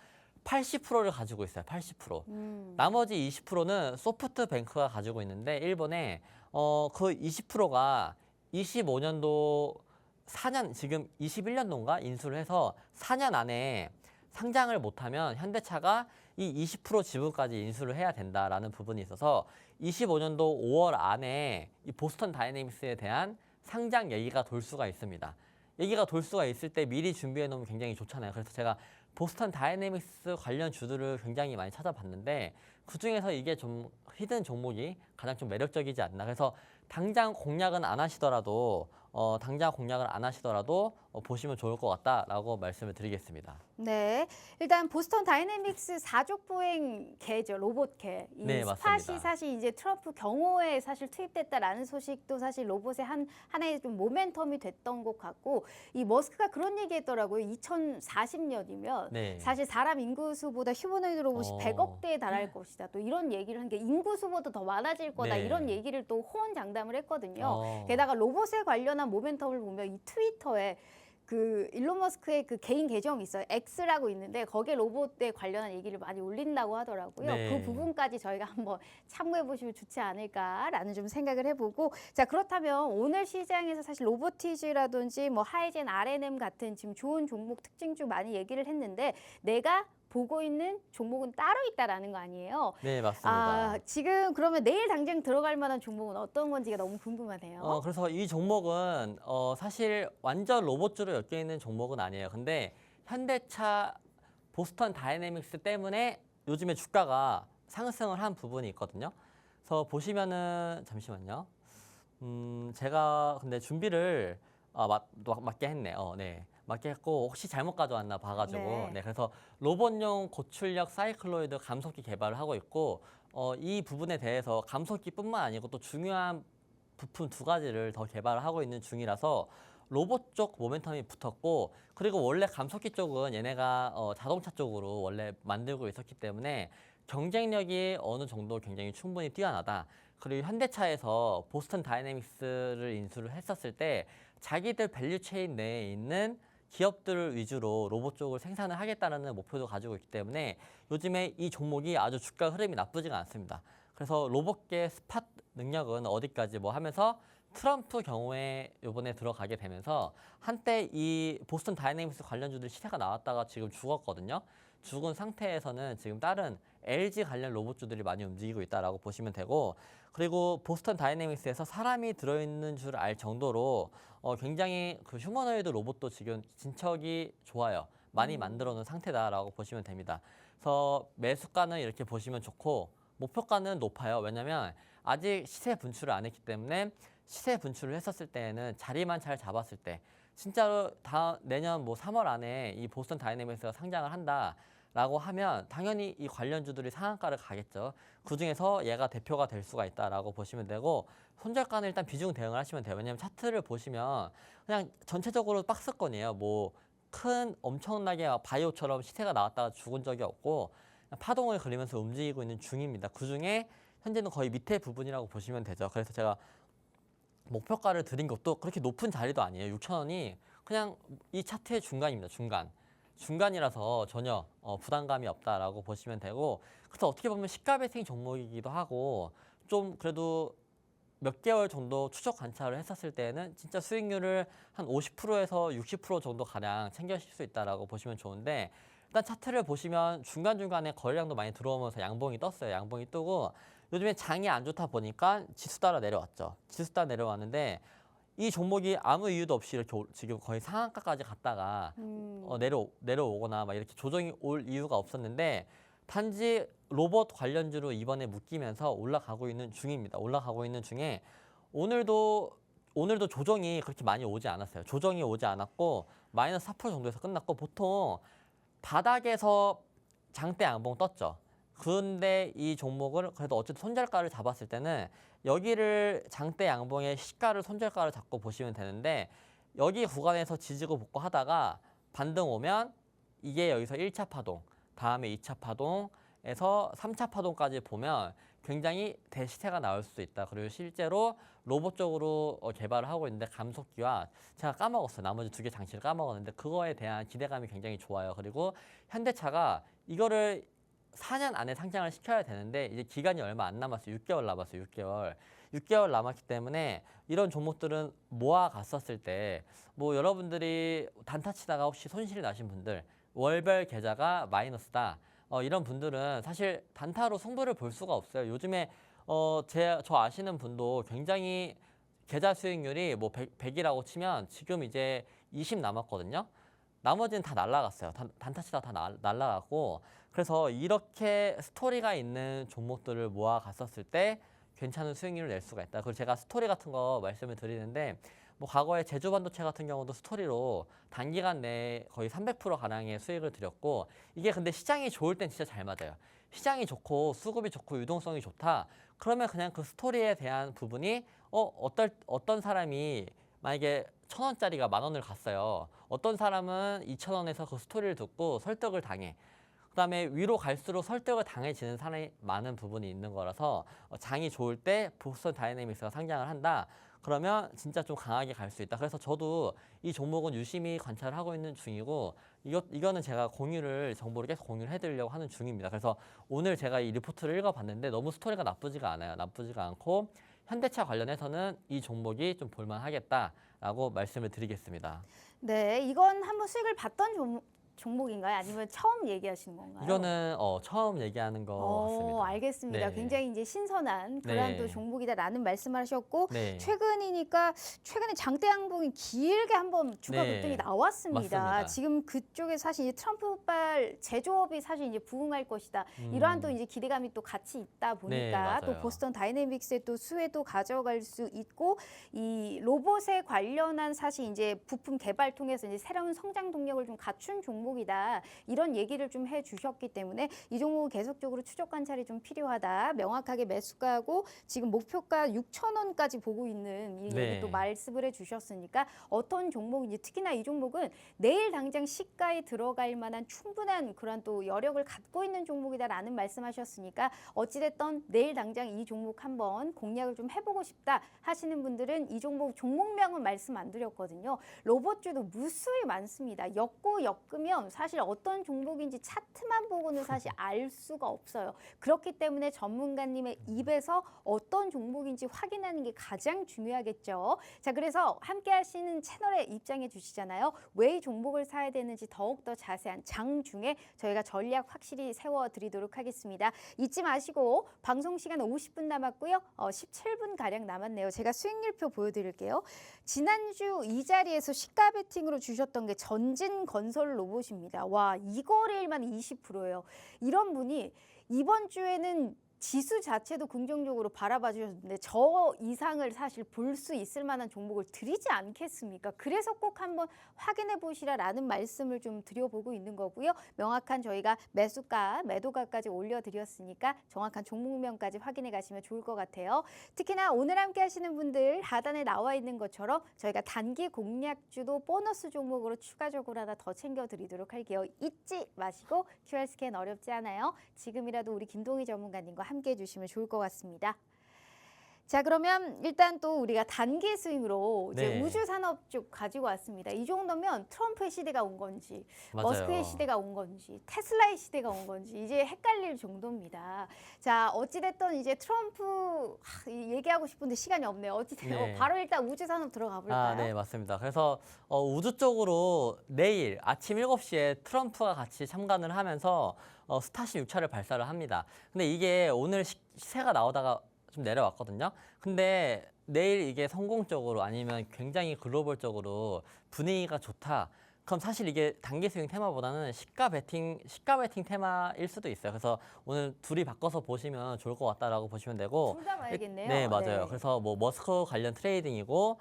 80%를 가지고 있어요. 80%. 나머지 20%는 소프트뱅크가 가지고 있는데 일본에 그 20%가 25년도 4년 지금 21년도인가 인수를 해서 4년 안에 상장을 못하면 현대차가 이 20% 지분까지 인수를 해야 된다라는 부분이 있어서 25년도 5월 안에 이 보스턴 다이내믹스에 대한 상장 얘기가 돌 수가 있습니다. 얘기가 돌 수가 있을 때 미리 준비해 놓으면 굉장히 좋잖아요. 그래서 제가 보스턴 다이내믹스 관련 주들을 굉장히 많이 찾아봤는데 그중에서 이게 좀 히든 종목이 가장 좀 매력적이지 않나. 그래서 당장 공략은 안 하시더라도 보시면 좋을 것 같다라고 말씀을 드리겠습니다. 네, 일단 보스턴 다이내믹스 사족보행계죠, 로봇계. 이 네, 스팟이 맞습니다. 사실 이제 트럼프 경호에 사실 투입됐다라는 소식도 사실 로봇의 하나의 좀 모멘텀이 됐던 것 같고, 이 머스크가 그런 얘기했더라고요. 2040년이면 네. 사실 사람 인구 수보다 휴머노이드 로봇이 100억대에 달할 것이다. 또 이런 얘기를 한 게 인구 수보다 더 많아질 거다. 네. 이런 얘기를 또 호언장담을 했거든요. 어. 게다가 로봇에 관련한 모멘텀을 보면 이 트위터에 그 일론 머스크의 그 개인 계정이 있어요. X라고 있는데 거기에 로봇에 관련한 얘기를 많이 올린다고 하더라고요. 네. 그 부분까지 저희가 한번 참고해 보시면 좋지 않을까라는 좀 생각을 해보고, 자 그렇다면 오늘 시장에서 사실 로보티즈라든지 뭐 하이젠 RNM 같은 지금 좋은 종목 특징주 많이 얘기를 했는데 내가 보고 있는 종목은 따로 있다라는 거 아니에요? 네, 맞습니다. 지금 그러면 내일 당장 들어갈 만한 종목은 어떤 건지가 너무 궁금하네요. 그래서 이 종목은 사실 완전 로봇주로 엮여 있는 종목은 아니에요. 근데 현대차 보스턴 다이내믹스 때문에 요즘에 주가가 상승을 한 부분이 있거든요. 그래서 보시면은 잠시만요. 제가 근데 준비를 맞게 했네요. 네. 맞게 했고 혹시 잘못 가져왔나 봐가지고 네. 네, 그래서 로봇용 고출력 사이클로이드 감속기 개발을 하고 있고 이 부분에 대해서 감속기뿐만 아니고 또 중요한 부품 2가지를 더 개발을 하고 있는 중이라서 로봇 쪽 모멘텀이 붙었고 그리고 원래 감속기 쪽은 얘네가 자동차 쪽으로 원래 만들고 있었기 때문에 경쟁력이 어느 정도 굉장히 충분히 뛰어나다. 그리고 현대차에서 보스턴 다이내믹스를 인수를 했었을 때 자기들 밸류 체인 내에 있는 기업들을 위주로 로봇 쪽을 생산을 하겠다는 목표도 가지고 있기 때문에 요즘에 이 종목이 아주 주가 흐름이 나쁘지가 않습니다. 그래서 로봇계 스팟 능력은 어디까지 뭐 하면서 트럼프 경우에 이번에 들어가게 되면서 한때 이 보스턴 다이내믹스 관련주들 시세가 나왔다가 지금 죽었거든요. 죽은 상태에서는 지금 다른 LG 관련 로봇주들이 많이 움직이고 있다라고 보시면 되고 그리고 보스턴 다이내믹스에서 사람이 들어있는 줄 알 정도로 굉장히 그 휴머노이드 로봇도 지금 진척이 좋아요. 많이 만들어 놓은 상태다라고 보시면 됩니다. 그래서 매수가는 이렇게 보시면 좋고 목표가는 높아요. 왜냐하면 아직 시세 분출을 안 했기 때문에 시세 분출을 했었을 때에는 자리만 잘 잡았을 때 진짜로 내년 뭐 3월 안에 이 보스턴 다이내믹스가 상장을 한다라고 하면 당연히 이 관련주들이 상한가를 가겠죠. 그중에서 얘가 대표가 될 수가 있다라고 보시면 되고 손절가는 일단 비중 대응을 하시면 돼요. 왜냐하면 차트를 보시면 그냥 전체적으로 박스권이에요. 뭐 큰 엄청나게 바이오처럼 시세가 나왔다가 죽은 적이 없고 파동을 그리면서 움직이고 있는 중입니다. 그중에 현재는 거의 밑에 부분이라고 보시면 되죠. 그래서 제가 목표가를 드린 것도 그렇게 높은 자리도 아니에요. 6,000원이 그냥 이 차트의 중간입니다. 중간이라서 전혀 부담감이 없다라고 보시면 되고 그래서 어떻게 보면 시가배팅 종목이기도 하고 좀 그래도 몇 개월 정도 추적 관찰을 했었을 때는 진짜 수익률을 한 50%에서 60% 정도 가량 챙겨실 수 있다라고 보시면 좋은데 일단 차트를 보시면 중간중간에 거래량도 많이 들어오면서 양봉이 떴어요. 양봉이 뜨고 요즘에 장이 안 좋다 보니까 지수 따라 내려왔죠. 지수 따라 내려왔는데 이 종목이 아무 이유도 없이 이렇게 지금 거의 상한가까지 갔다가 내려오거나 막 이렇게 조정이 올 이유가 없었는데 단지 로봇 관련주로 이번에 묶이면서 올라가고 있는 중입니다. 올라가고 있는 중에 오늘도 오늘도 조정이 그렇게 많이 오지 않았어요. 조정이 오지 않았고 마이너스 4% 정도에서 끝났고 보통 바닥에서 장대 양봉 떴죠. 그런데 이 종목을 그래도 어쨌든 손절가를 잡았을 때는 여기를 장대 양봉의 시가를 손절가를 잡고 보시면 되는데 여기 구간에서 지지고 볶고 하다가 반등 오면 이게 여기서 1차 파동, 다음에 2차 파동에서 3차 파동까지 보면 굉장히 대시세가 나올 수도 있다. 그리고 실제로 로봇 쪽으로 개발을 하고 있는데 감속기와 제가 까먹었어요. 나머지 2개 장치를 까먹었는데 그거에 대한 기대감이 굉장히 좋아요. 그리고 현대차가 이거를 4년 안에 상장을 시켜야 되는데 이제 기간이 얼마 안 남았어요. 6개월 남았어요. 6개월. 6개월 남았기 때문에 이런 종목들은 모아갔었을 때 뭐 여러분들이 단타 치다가 혹시 손실이 나신 분들 월별 계좌가 마이너스다. 이런 분들은 사실 단타로 승부를 볼 수가 없어요. 요즘에 저 아시는 분도 굉장히 계좌 수익률이 뭐 100이라고 치면 지금 이제 20 남았거든요. 나머지는 다 날라갔어요. 단타 치다 다 날라갔고 그래서 이렇게 스토리가 있는 종목들을 모아갔었을 때 괜찮은 수익률을 낼 수가 있다. 그리고 제가 스토리 같은 거 말씀을 드리는데 뭐 과거에 제주반도체 같은 경우도 스토리로 단기간 내에 거의 300% 가량의 수익을 드렸고 이게 근데 시장이 좋을 땐 진짜 잘 맞아요. 시장이 좋고 수급이 좋고 유동성이 좋다. 그러면 그냥 그 스토리에 대한 부분이 어떤 사람이 만약에 1,000원짜리가 10,000원을 갔어요. 어떤 사람은 2,000원에서 그 스토리를 듣고 설득을 당해. 그다음에 위로 갈수록 설득을 당해지는 사람이 많은 부분이 있는 거라서 장이 좋을 때 보스턴 다이내믹스가 상장을 한다. 그러면 진짜 좀 강하게 갈 수 있다. 그래서 저도 이 종목은 유심히 관찰을 하고 있는 중이고 이거는 제가 정보를 계속 공유를 해드리려고 하는 중입니다. 그래서 오늘 제가 이 리포트를 읽어봤는데 너무 스토리가 나쁘지가 않아요. 나쁘지가 않고 현대차 관련해서는 이 종목이 좀 볼만하겠다라고 말씀을 드리겠습니다. 네, 이건 한번 수익을 봤던 종목인가요? 아니면 처음 얘기하시는 건가요? 이거는 처음 얘기하는 거 같습니다. 알겠습니다. 네. 굉장히 이제 신선한 그런 네. 또 종목이다라는 말씀을 하셨고 네. 최근에 장대 양봉이 길게 한번 주가 네. 급등이 나왔습니다. 맞습니다. 지금 그쪽에 사실 트럼프발 제조업이 사실 이제 부흥할 것이다. 이러한 또 이제 기대감이 또 같이 있다 보니까 네, 또 맞아요. 보스턴 다이내믹스의 또 수혜도 가져갈 수 있고 이 로봇에 관련한 사실 이제 부품 개발 통해서 이제 새로운 성장 동력을 좀 갖춘 종목이다. 이런 얘기를 좀 해주셨기 때문에 이 종목은 계속적으로 추적 관찰이 좀 필요하다. 명확하게 매수가하고 지금 목표가 6,000원까지 보고 있는 이 네. 얘기 또 말씀을 해주셨으니까 어떤 종목인지 특히나 이 종목은 내일 당장 시가에 들어갈 만한 충분한 그런 또 여력을 갖고 있는 종목이다라는 말씀하셨으니까 어찌됐든 내일 당장 이 종목 한번 공략을 좀 해보고 싶다 하시는 분들은 이 종목명은 말씀 안 드렸거든요. 로봇주도 무수히 많습니다. 엮으면 사실 어떤 종목인지 차트만 보고는 사실 알 수가 없어요. 그렇기 때문에 전문가님의 입에서 어떤 종목인지 확인하는 게 가장 중요하겠죠. 자, 그래서 함께 하시는 채널에 입장해 주시잖아요. 왜 이 종목을 사야 되는지 더욱더 자세한 장중에 저희가 전략 확실히 세워드리도록 하겠습니다. 잊지 마시고 방송 시간 50분 남았고요. 17분 가량 남았네요. 제가 수익률표 보여드릴게요. 지난주 이 자리에서 시가 베팅으로 주셨던 게 전진건설 로봇입니다. 와, 이 거래일만 20%예요. 이런 분이 이번 주에는 지수 자체도 긍정적으로 바라봐 주셨는데 저 이상을 사실 볼 수 있을 만한 종목을 드리지 않겠습니까? 그래서 꼭 한번 확인해 보시라라는 말씀을 좀 드려보고 있는 거고요. 명확한 저희가 매수가, 매도가까지 올려드렸으니까 정확한 종목명까지 확인해 가시면 좋을 것 같아요. 특히나 오늘 함께 하시는 분들 하단에 나와 있는 것처럼 저희가 단기 공략주도 보너스 종목으로 추가적으로 하나 더 챙겨드리도록 할게요. 잊지 마시고 QR 스캔 어렵지 않아요. 지금이라도 우리 김동희 전문가님과 함께 해주시면 좋을 것 같습니다. 자, 그러면 일단 또 우리가 단기 스윙으로 이제 네. 우주산업 쪽 가지고 왔습니다. 이 정도면 트럼프의 시대가 온 건지, 맞아요. 머스크의 시대가 온 건지, 테슬라의 시대가 온 건지 이제 헷갈릴 정도입니다. 자, 어찌됐든 이제 트럼프 얘기하고 싶은데 시간이 없네요. 어찌됐든 네. 바로 일단 우주산업 들어가 볼까요? 네, 맞습니다. 그래서 우주 쪽으로 내일 아침 7시에 트럼프가 같이 참관을 하면서 스타쉽 6차를 발사를 합니다. 근데 이게 오늘 시세가 나오다가 좀 내려왔거든요. 근데 내일 이게 성공적으로 아니면 굉장히 글로벌적으로 분위기가 좋다. 그럼 사실 이게 단기 스윙 테마보다는 시가 베팅 테마일 수도 있어요. 그래서 오늘 둘이 바꿔서 보시면 좋을 것 같다라고 보시면 되고. 둘 다 봐야겠네요. 네, 맞아요. 네. 그래서 뭐 머스크 관련 트레이딩이고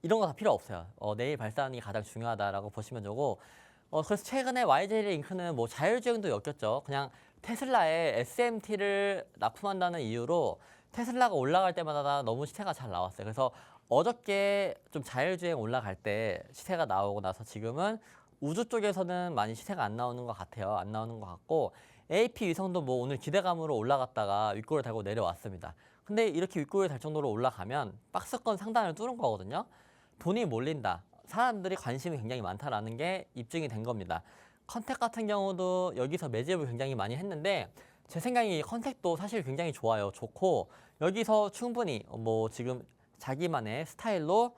이런 거 다 필요 없어요. 내일 발산이 가장 중요하다라고 보시면 되고 그래서 최근에 YJ 잉크는 뭐 자율주행도 엮였죠. 그냥 테슬라에 SMT를 납품한다는 이유로 테슬라가 올라갈 때마다 너무 시세가 잘 나왔어요. 그래서 어저께 좀 자율주행 올라갈 때 시세가 나오고 나서 지금은 우주 쪽에서는 많이 시세가 안 나오는 것 같아요. 안 나오는 것 같고 AP 위성도 뭐 오늘 기대감으로 올라갔다가 윗골을 달고 내려왔습니다. 근데 이렇게 윗골을 달 정도로 올라가면 박스권 상단을 뚫은 거거든요. 돈이 몰린다. 사람들이 관심이 굉장히 많다라는 게 입증이 된 겁니다. 컨택 같은 경우도 여기서 매집을 굉장히 많이 했는데 제 생각에 이 컨택도 사실 굉장히 좋아요. 좋고 여기서 충분히 뭐 지금 자기만의 스타일로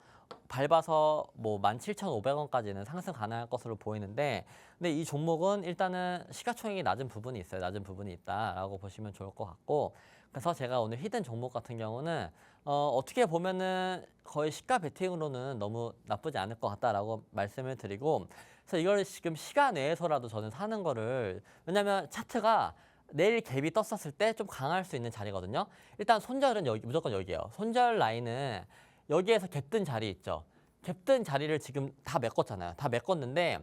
밟아서 뭐 17,500원까지는 상승 가능할 것으로 보이는데 근데 이 종목은 일단은 시가총액이 낮은 부분이 있어요. 낮은 부분이 있다라고 보시면 좋을 것 같고 그래서 제가 오늘 히든 종목 같은 경우는 어떻게 보면은 거의 시가 베팅으로는 너무 나쁘지 않을 것 같다라고 말씀을 드리고 그래서 이걸 지금 시가 내에서라도 저는 사는 거를 왜냐면 차트가 내일 갭이 떴었을 때 좀 강할 수 있는 자리거든요. 일단 손절은 여기 무조건 여기예요. 손절 라인은 여기에서 갭든 자리 있죠. 갭든 자리를 지금 다 메꿨잖아요. 다 메꿨는데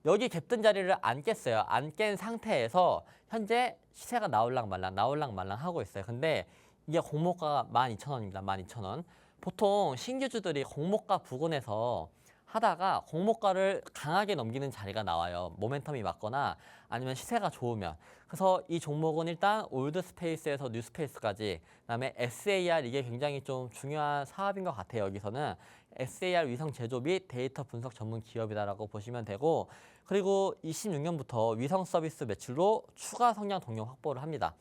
여기 갭든 자리를 안 깼어요. 안 깬 상태에서 현재 시세가 나올랑 말랑 하고 있어요. 근데 이게 공모가가 12,000원입니다. 12,000원. 보통 신규주들이 공모가 부근에서 하다가 공모가를 강하게 넘기는 자리가 나와요. 모멘텀이 맞거나 아니면 시세가 좋으면. 그래서 이 종목은 일단 올드 스페이스에서 뉴 스페이스까지 그다음에 SAR 이게 굉장히 좀 중요한 사업인 것 같아요. 여기서는 SAR 위성 제조 및 데이터 분석 전문 기업이다라고 보시면 되고 그리고 26년부터 위성 서비스 매출로 추가 성장 동력 확보를 합니다.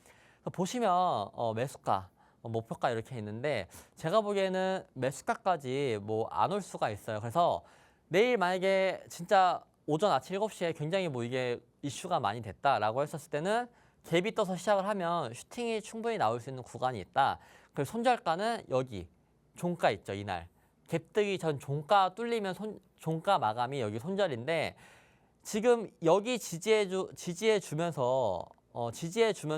보시면 매수가 목표가 이렇게 있는데 제가 보기에는 매수가까지 뭐 안 올 수가 있어요. 그래서 내일 만약에 진짜 오전 아침 7시에 굉장히 뭐 이게 이슈가 많이 됐다라고 했었을 때는 갭이 떠서 시작을 하면 슈팅이 충분히 나올 수 있는 구간이 있다. 그리고 손절가는 여기 종가 있죠. 이날. 갭 뜨기 전 종가 뚫리면 종가 마감이 여기 손절인데 지금 여기 지지해 주면서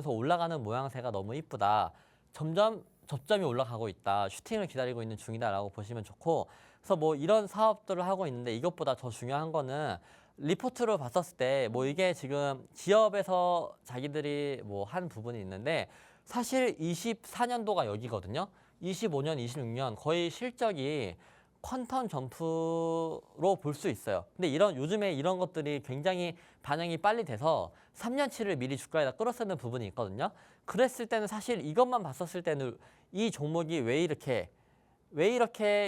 올라가는 모양새가 너무 이쁘다. 점점 접점이 올라가고 있다. 슈팅을 기다리고 있는 중이다라고 보시면 좋고 그래서 뭐 이런 사업들을 하고 있는데 이것보다 더 중요한 거는 리포트로 봤었을 때 뭐 이게 지금 기업에서 자기들이 뭐 한 부분이 있는데 사실 24년도가 여기거든요. 25년, 26년 거의 실적이 퀀텀 점프로 볼 수 있어요. 근데 요즘에 이런 것들이 굉장히 반영이 빨리 돼서 3년치를 미리 주가에다 끌어쓰는 부분이 있거든요. 그랬을 때는 사실 이것만 봤었을 때는 이 종목이 왜 이렇게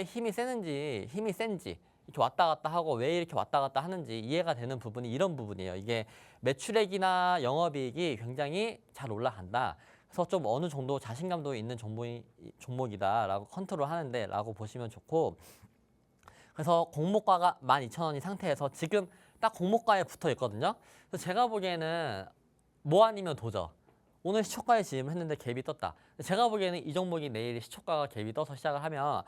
힘이 센지 이렇게 왔다 갔다 하고 왜 이렇게 왔다 갔다 하는지 이해가 되는 부분이 이런 부분이에요. 이게 매출액이나 영업이익이 굉장히 잘 올라간다. 그래서 좀 어느 정도 자신감도 있는 종목이다라고 컨트롤 하는데 라고 보시면 좋고 그래서 공모가가 12,000원인 상태에서 지금 딱 공모가에 붙어 있거든요. 그래서 제가 보기에는 뭐 아니면 도저. 오늘 시초가에 진입을 했는데 갭이 떴다. 제가 보기에는 이 종목이 내일 시초가가 갭이 떠서 시작을 하면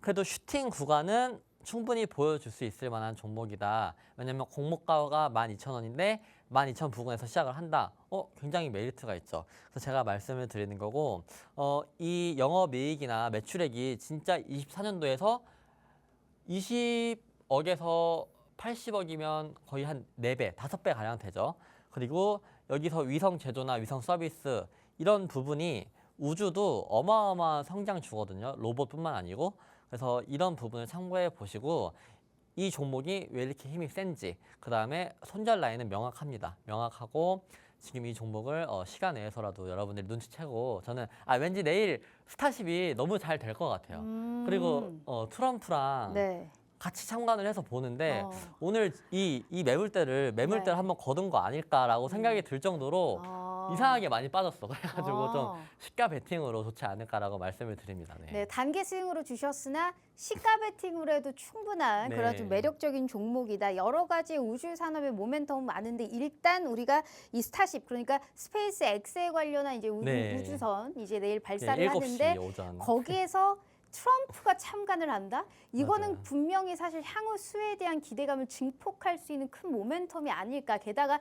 그래도 슈팅 구간은 충분히 보여줄 수 있을 만한 종목이다. 왜냐면 공모가가 12,000원인데 12,000 부근에서 시작을 한다. 굉장히 메리트가 있죠. 그래서 제가 말씀을 드리는 거고 이 영업이익이나 매출액이 진짜 24년도에서 20억에서 80억이면 거의 한 4배, 5배 가량 되죠. 그리고 여기서 위성 제조나 위성 서비스 이런 부분이 우주도 어마어마한 성장 주거든요. 로봇뿐만 아니고. 그래서 이런 부분을 참고해 보시고 이 종목이 왜 이렇게 힘이 센지 그다음에 손절 라인은 명확합니다. 명확하고 지금 이 종목을 시간 내에서라도 여러분들이 눈치채고 저는 왠지 내일 스타쉽이 너무 잘 될 것 같아요. 그리고 트럼프랑 네. 같이 참관을 해서 보는데 어. 오늘 이 매물대를 네. 한번 거둔 거 아닐까라고 생각이 들 정도로 이상하게 많이 빠졌어. 그래가지고 좀 시가 베팅으로 좋지 않을까라고 말씀을 드립니다. 네. 네, 단기 스윙으로 주셨으나 시가 베팅으로 해도 충분한 네. 그런 좀 매력적인 종목이다. 여러 가지 우주 산업의 모멘텀은 많은데 일단 우리가 이 스타쉽 그러니까 스페이스 X에 관련한 이제 네. 우주선 이제 내일 발사를 네, 하는데 7시 오전. 거기에서 트럼프가 참관을 한다? 이거는 맞아요. 분명히 사실 향후 수혜에 대한 기대감을 증폭할 수 있는 큰 모멘텀이 아닐까. 게다가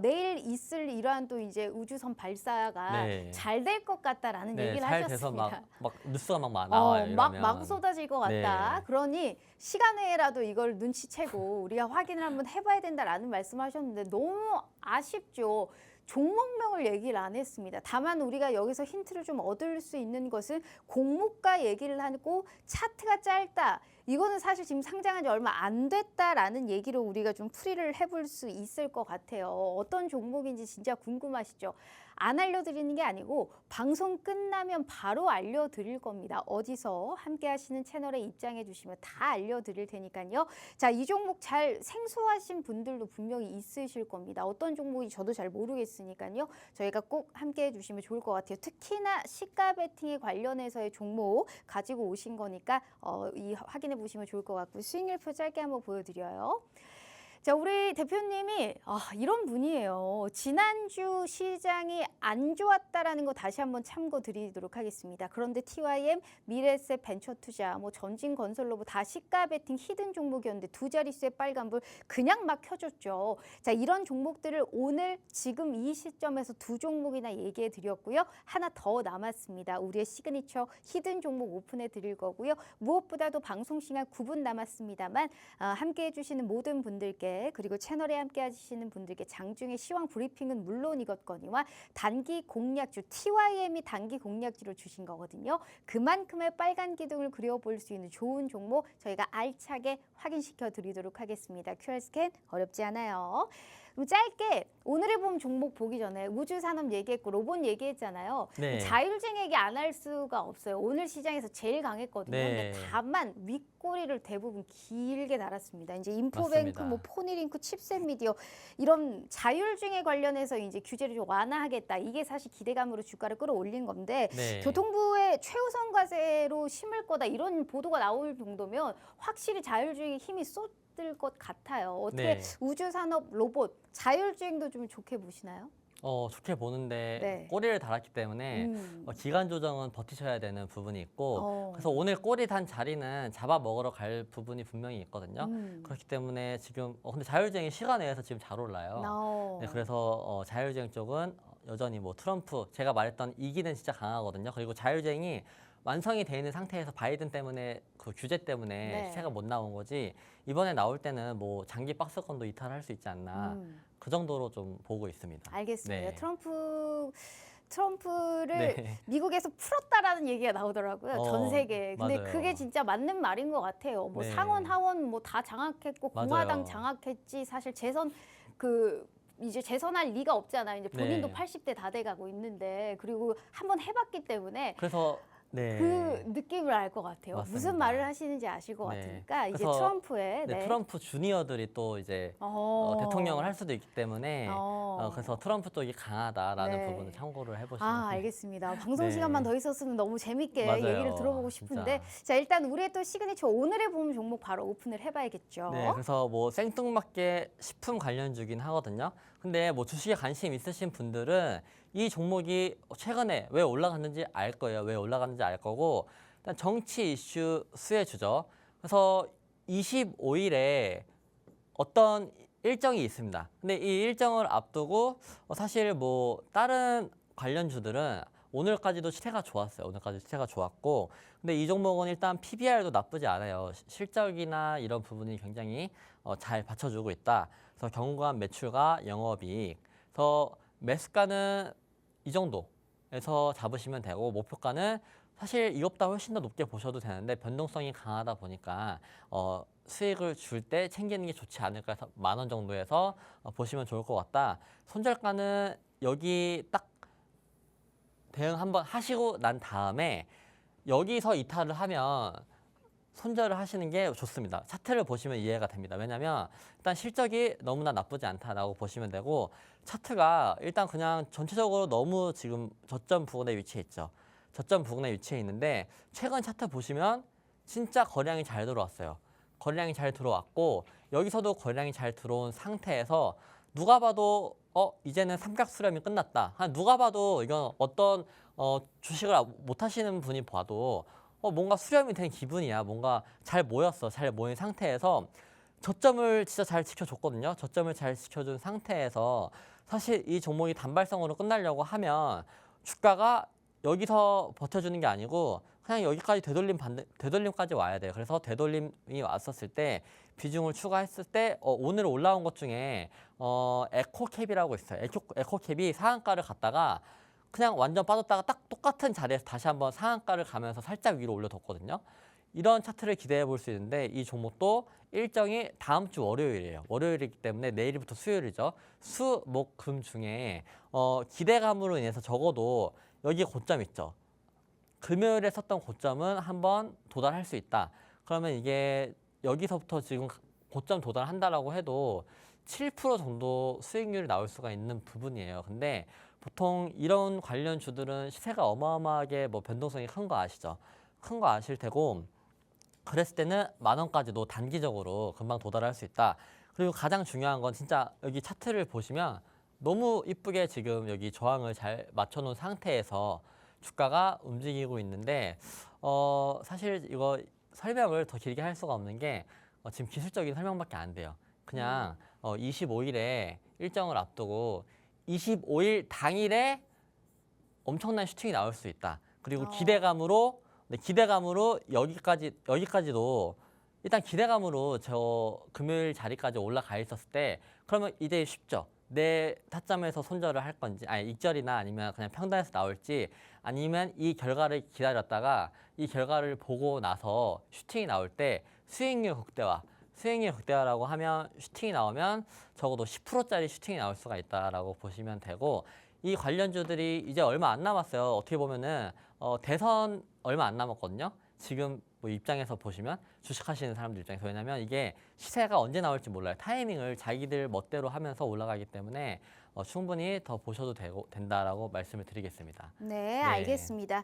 내일 있을 이러한 또 이제 우주선 발사가 네. 잘 될 것 같다라는 네, 얘기를 잘 돼서 하셨습니다. 막 뉴스가 막 나와요. 이러면. 막 쏟아질 것 같다. 네. 그러니 시간 외에라도 이걸 눈치채고 우리가 확인을 한번 해봐야 된다라는 말씀하셨는데 너무 아쉽죠. 종목명을 얘기를 안 했습니다. 다만 우리가 여기서 힌트를 좀 얻을 수 있는 것은 공모가 얘기를 하고 차트가 짧다. 이거는 사실 지금 상장한 지 얼마 안 됐다라는 얘기로 우리가 좀 풀이를 해볼 수 있을 것 같아요. 어떤 종목인지 진짜 궁금하시죠? 안 알려드리는 게 아니고 방송 끝나면 바로 알려드릴 겁니다. 어디서 함께 하시는 채널에 입장해 주시면 다 알려드릴 테니까요. 자, 이 종목 잘 생소하신 분들도 분명히 있으실 겁니다. 어떤 종목인지 저도 잘 모르겠으니까요. 저희가 꼭 함께 해주시면 좋을 것 같아요. 특히나 시가 베팅에 관련해서의 종목 가지고 오신 거니까 이 확인해 보시면 좋을 것 같고 수익률표 짧게 한번 보여드려요. 자, 우리 대표님이 이런 분이에요. 지난주 시장이 안 좋았다라는 거 다시 한번 참고 드리도록 하겠습니다. 그런데 TYM, 미래에셋, 벤처투자, 뭐 전진건설로브 다 시가 베팅 히든 종목이었는데 두 자릿수의 빨간불 그냥 막 켜줬죠. 자, 이런 종목들을 오늘 지금 이 시점에서 두 종목이나 얘기해 드렸고요. 하나 더 남았습니다. 우리의 시그니처 히든 종목 오픈해 드릴 거고요. 무엇보다도 방송 시간 9분 남았습니다만 함께 해주시는 모든 분들께 그리고 채널에 함께 하시는 분들께 장중에 시황 브리핑은 물론이겠거니와 단기 공략주 TYM이 단기 공략주를 주신 거거든요. 그만큼의 빨간 기둥을 그려볼 수 있는 좋은 종목 저희가 알차게 확인시켜 드리도록 하겠습니다. QR 스캔 어렵지 않아요. 그럼 짧게 오늘의 봄 종목 보기 전에 우주산업 얘기했고 로봇 얘기했잖아요. 네. 자율주행 얘기 안 할 수가 없어요. 오늘 시장에서 제일 강했거든요. 네. 근데 다만 윗꼬리를 대부분 길게 달았습니다. 이제 인포뱅크, 맞습니다. 뭐 포니링크, 칩셋 미디어 이런 자율주행에 관련해서 이제 규제를 좀 완화하겠다. 이게 사실 기대감으로 주가를 끌어올린 건데 네. 교통부의 최우선 과제로 심을 거다 이런 보도가 나올 정도면 확실히 자율주행에 힘이 쏟을 것 같아요. 어떻게 네. 우주산업 로봇 자율주행도 좀 좋게 보시나요? 좋게 보는데 네. 꼬리를 달았기 때문에 기간 조정은 버티셔야 되는 부분이 있고 그래서 오늘 꼬리 단 자리는 잡아 먹으러 갈 부분이 분명히 있거든요. 그렇기 때문에 지금 근데 자율주행이 시간 내에서 지금 잘 올라요. 네, 그래서 자율주행 쪽은 여전히 뭐 트럼프 제가 말했던 이기는 진짜 강하거든요. 그리고 자율주행이 완성이 돼 있는 상태에서 바이든 때문에 그 규제 때문에 네. 시세가 못 나온 거지 이번에 나올 때는 뭐 장기 박스권도 이탈할 수 있지 않나 그 정도로 좀 보고 있습니다. 알겠습니다. 네. 트럼프를 네. 미국에서 풀었다라는 얘기가 나오더라고요. 전 세계에. 근데 맞아요. 그게 진짜 맞는 말인 것 같아요. 뭐 네. 상원, 하원 뭐 다 장악했고 맞아요. 공화당 장악했지 사실 이제 재선할 리가 없잖아요. 이제 본인도 네. 80대 다 돼가고 있는데 그리고 한번 해봤기 때문에 그래서 네. 그 느낌을 알 것 같아요. 맞습니다. 무슨 말을 하시는지 아실 것 네. 같으니까 이제 그래서 트럼프의 네, 트럼프 주니어들이 또 이제 대통령을 할 수도 있기 때문에 그래서 트럼프 쪽이 강하다라는 네. 부분을 참고를 해보시면 알겠습니다. 방송 네. 시간만 더 있었으면 너무 재밌게 맞아요. 얘기를 들어보고 싶은데 진짜. 자 일단 우리의 또 시그니처 오늘의 봄 종목 바로 오픈을 해봐야겠죠. 네, 그래서 뭐 생뚱맞게 식품 관련주긴 하거든요. 근데 뭐 주식에 관심 있으신 분들은 이 종목이 최근에 왜 올라갔는지 알 거예요. 왜 올라갔는지 알 거고 일단 정치 이슈 수혜주죠. 그래서 25일에 어떤 일정이 있습니다. 근데 이 일정을 앞두고 사실 뭐 다른 관련주들은 오늘까지도 시세가 좋았어요. 오늘까지 시세가 좋았고 근데 이 종목은 일단 PBR도 나쁘지 않아요. 실적이나 이런 부분이 굉장히 잘 받쳐주고 있다. 그래서 경관 매출과 영업이익. 그래서 매수가는 이 정도에서 잡으시면 되고 목표가는 사실 이것보다 훨씬 더 높게 보셔도 되는데 변동성이 강하다 보니까 수익을 줄 때 챙기는 게 좋지 않을까 해서 10,000원 정도에서 보시면 좋을 것 같다. 손절가는 여기 딱 대응 한번 하시고 난 다음에 여기서 이탈을 하면 손절을 하시는 게 좋습니다. 차트를 보시면 이해가 됩니다. 왜냐하면 일단 실적이 너무나 나쁘지 않다라고 보시면 되고 차트가 일단 그냥 전체적으로 너무 지금 저점 부근에 위치해 있죠. 저점 부근에 위치해 있는데 최근 차트 보시면 진짜 거래량이 잘 들어왔어요. 거래량이 잘 들어왔고 여기서도 거래량이 잘 들어온 상태에서 누가 봐도 이제는 삼각 수렴이 끝났다. 누가 봐도 이건 어떤 주식을 못 하시는 분이 봐도 뭔가 수렴이 된 기분이야. 뭔가 잘 모였어. 잘 모인 상태에서 저점을 진짜 잘 지켜줬거든요. 저점을 잘 지켜준 상태에서 사실 이 종목이 단발성으로 끝나려고 하면 주가가 여기서 버텨주는 게 아니고 그냥 여기까지 되돌림까지 와야 돼요. 그래서 되돌림이 왔었을 때 비중을 추가했을 때 오늘 올라온 것 중에 에코캡이라고 있어요. 에코캡이 상한가를 갔다가 그냥 완전 빠졌다가 딱 똑같은 자리에서 다시 한번 상한가를 가면서 살짝 위로 올려뒀거든요. 이런 차트를 기대해 볼 수 있는데 이 종목도 일정이 다음 주 월요일이에요. 월요일이기 때문에 내일부터 수요일이죠. 수, 목, 금 중에 기대감으로 인해서 적어도 여기 고점 있죠. 금요일에 썼던 고점은 한번 도달할 수 있다. 그러면 이게 여기서부터 지금 고점 도달한다라고 해도 7% 정도 수익률이 나올 수가 있는 부분이에요. 근데 보통 이런 관련 주들은 시세가 어마어마하게 뭐 변동성이 큰 거 아시죠? 큰 거 아실 테고 그랬을 때는 10,000원까지도 단기적으로 금방 도달할 수 있다. 그리고 가장 중요한 건 진짜 여기 차트를 보시면 너무 이쁘게 지금 여기 저항을 잘 맞춰놓은 상태에서 주가가 움직이고 있는데 사실 이거 설명을 더 길게 할 수가 없는 게 지금 기술적인 설명밖에 안 돼요. 그냥 25일에 일정을 앞두고 25일 당일에 엄청난 슈팅이 나올 수 있다. 그리고 기대감으로 여기까지도 일단 기대감으로 저 금요일 자리까지 올라가 있었을 때 그러면 이제 쉽죠. 내 타점에서 손절을 할 건지 익절이나 아니면 그냥 평단에서 나올지 아니면 이 결과를 기다렸다가 이 결과를 보고 나서 슈팅이 나올 때 수익률 극대화라고 하면 슈팅이 나오면 적어도 10%짜리 슈팅이 나올 수가 있다라고 보시면 되고 이 관련주들이 이제 얼마 안 남았어요. 어떻게 보면은 대선 얼마 안 남았거든요. 지금 뭐 입장에서 보시면 주식하시는 사람들 입장에서 왜냐면 이게 시세가 언제 나올지 몰라요. 타이밍을 자기들 멋대로 하면서 올라가기 때문에 충분히 더 보셔도 된다라고 말씀을 드리겠습니다. 네, 알겠습니다.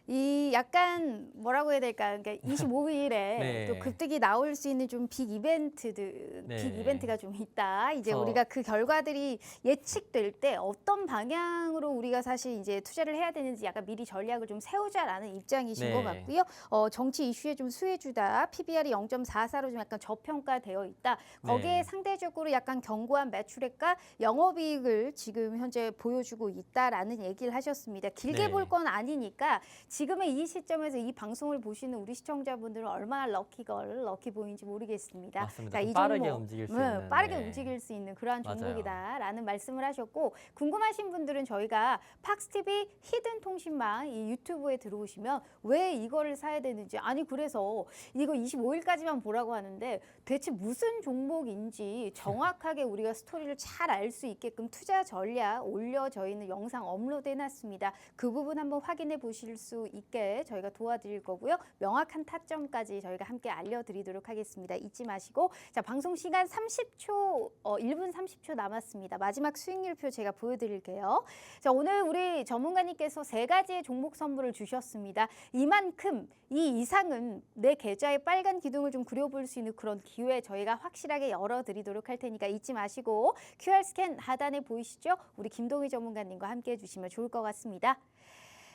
이 약간 뭐라고 해야 될까? 그러니까 25일에 네. 또 급등이 나올 수 있는 좀 빅 이벤트가 좀 있다. 이제 그래서 우리가 그 결과들이 예측될 때 어떤 방향으로 우리가 사실 이제 투자를 해야 되는지 약간 미리 전략을 좀 세우자라는 입장이신 것 같고요. 정치 이슈에 좀 수혜주다. PBR이 0.44로 좀 약간 저평가되어 있다. 거기에 상대적으로 약간 견고한 매출액과 영업이익을 지금 현재 보여주고 있다라는 얘기를 하셨습니다. 길게 볼 건 아니니까 지금의 이 시점에서 이 방송을 보시는 우리 시청자분들은 얼마나 럭키보인지 모르겠습니다. 맞습니다. 자, 이 빠르게 종목, 움직일 수 있는. 빠르게 움직일 수 있는 그러한 맞아요. 종목이다라는 말씀을 하셨고 궁금하신 분들은 저희가 팍스TV 히든 통신망 이 유튜브에 들어오시면 왜 이거를 사야 되는지 그래서 이거 25일까지만 보라고 하는데 대체 무슨 종목인지 정확하게 우리가 스토리를 잘 알 수 있게끔 투자 전략 올려져 있는 영상 업로드 해놨습니다. 그 부분 한번 확인해 보실 수 있게 저희가 도와드릴 거고요. 명확한 타점까지 저희가 함께 알려드리도록 하겠습니다. 잊지 마시고 자 방송 시간 30초 1분 30초 남았습니다. 마지막 수익률표 제가 보여드릴게요. 자 오늘 우리 전문가님께서 3가지의 종목 선물을 주셨습니다. 이만큼 이 이상은 내 계좌에 빨간 기둥을 좀 그려볼 수 있는 그런 기회 저희가 확실하게 열어드리도록 할 테니까 잊지 마시고 QR 스캔 하단에 보이시죠? 우리 김동희 전문가님과 함께 해주시면 좋을 것 같습니다.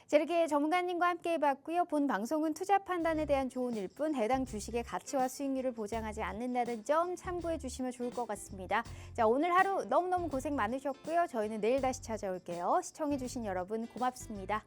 자, 이렇게 전문가님과 함께 해봤고요. 본 방송은 투자 판단에 대한 조언일 뿐 해당 주식의 가치와 수익률을 보장하지 않는다는 점 참고해 주시면 좋을 것 같습니다. 자, 오늘 하루 너무너무 고생 많으셨고요. 저희는 내일 다시 찾아올게요. 시청해 주신 여러분 고맙습니다.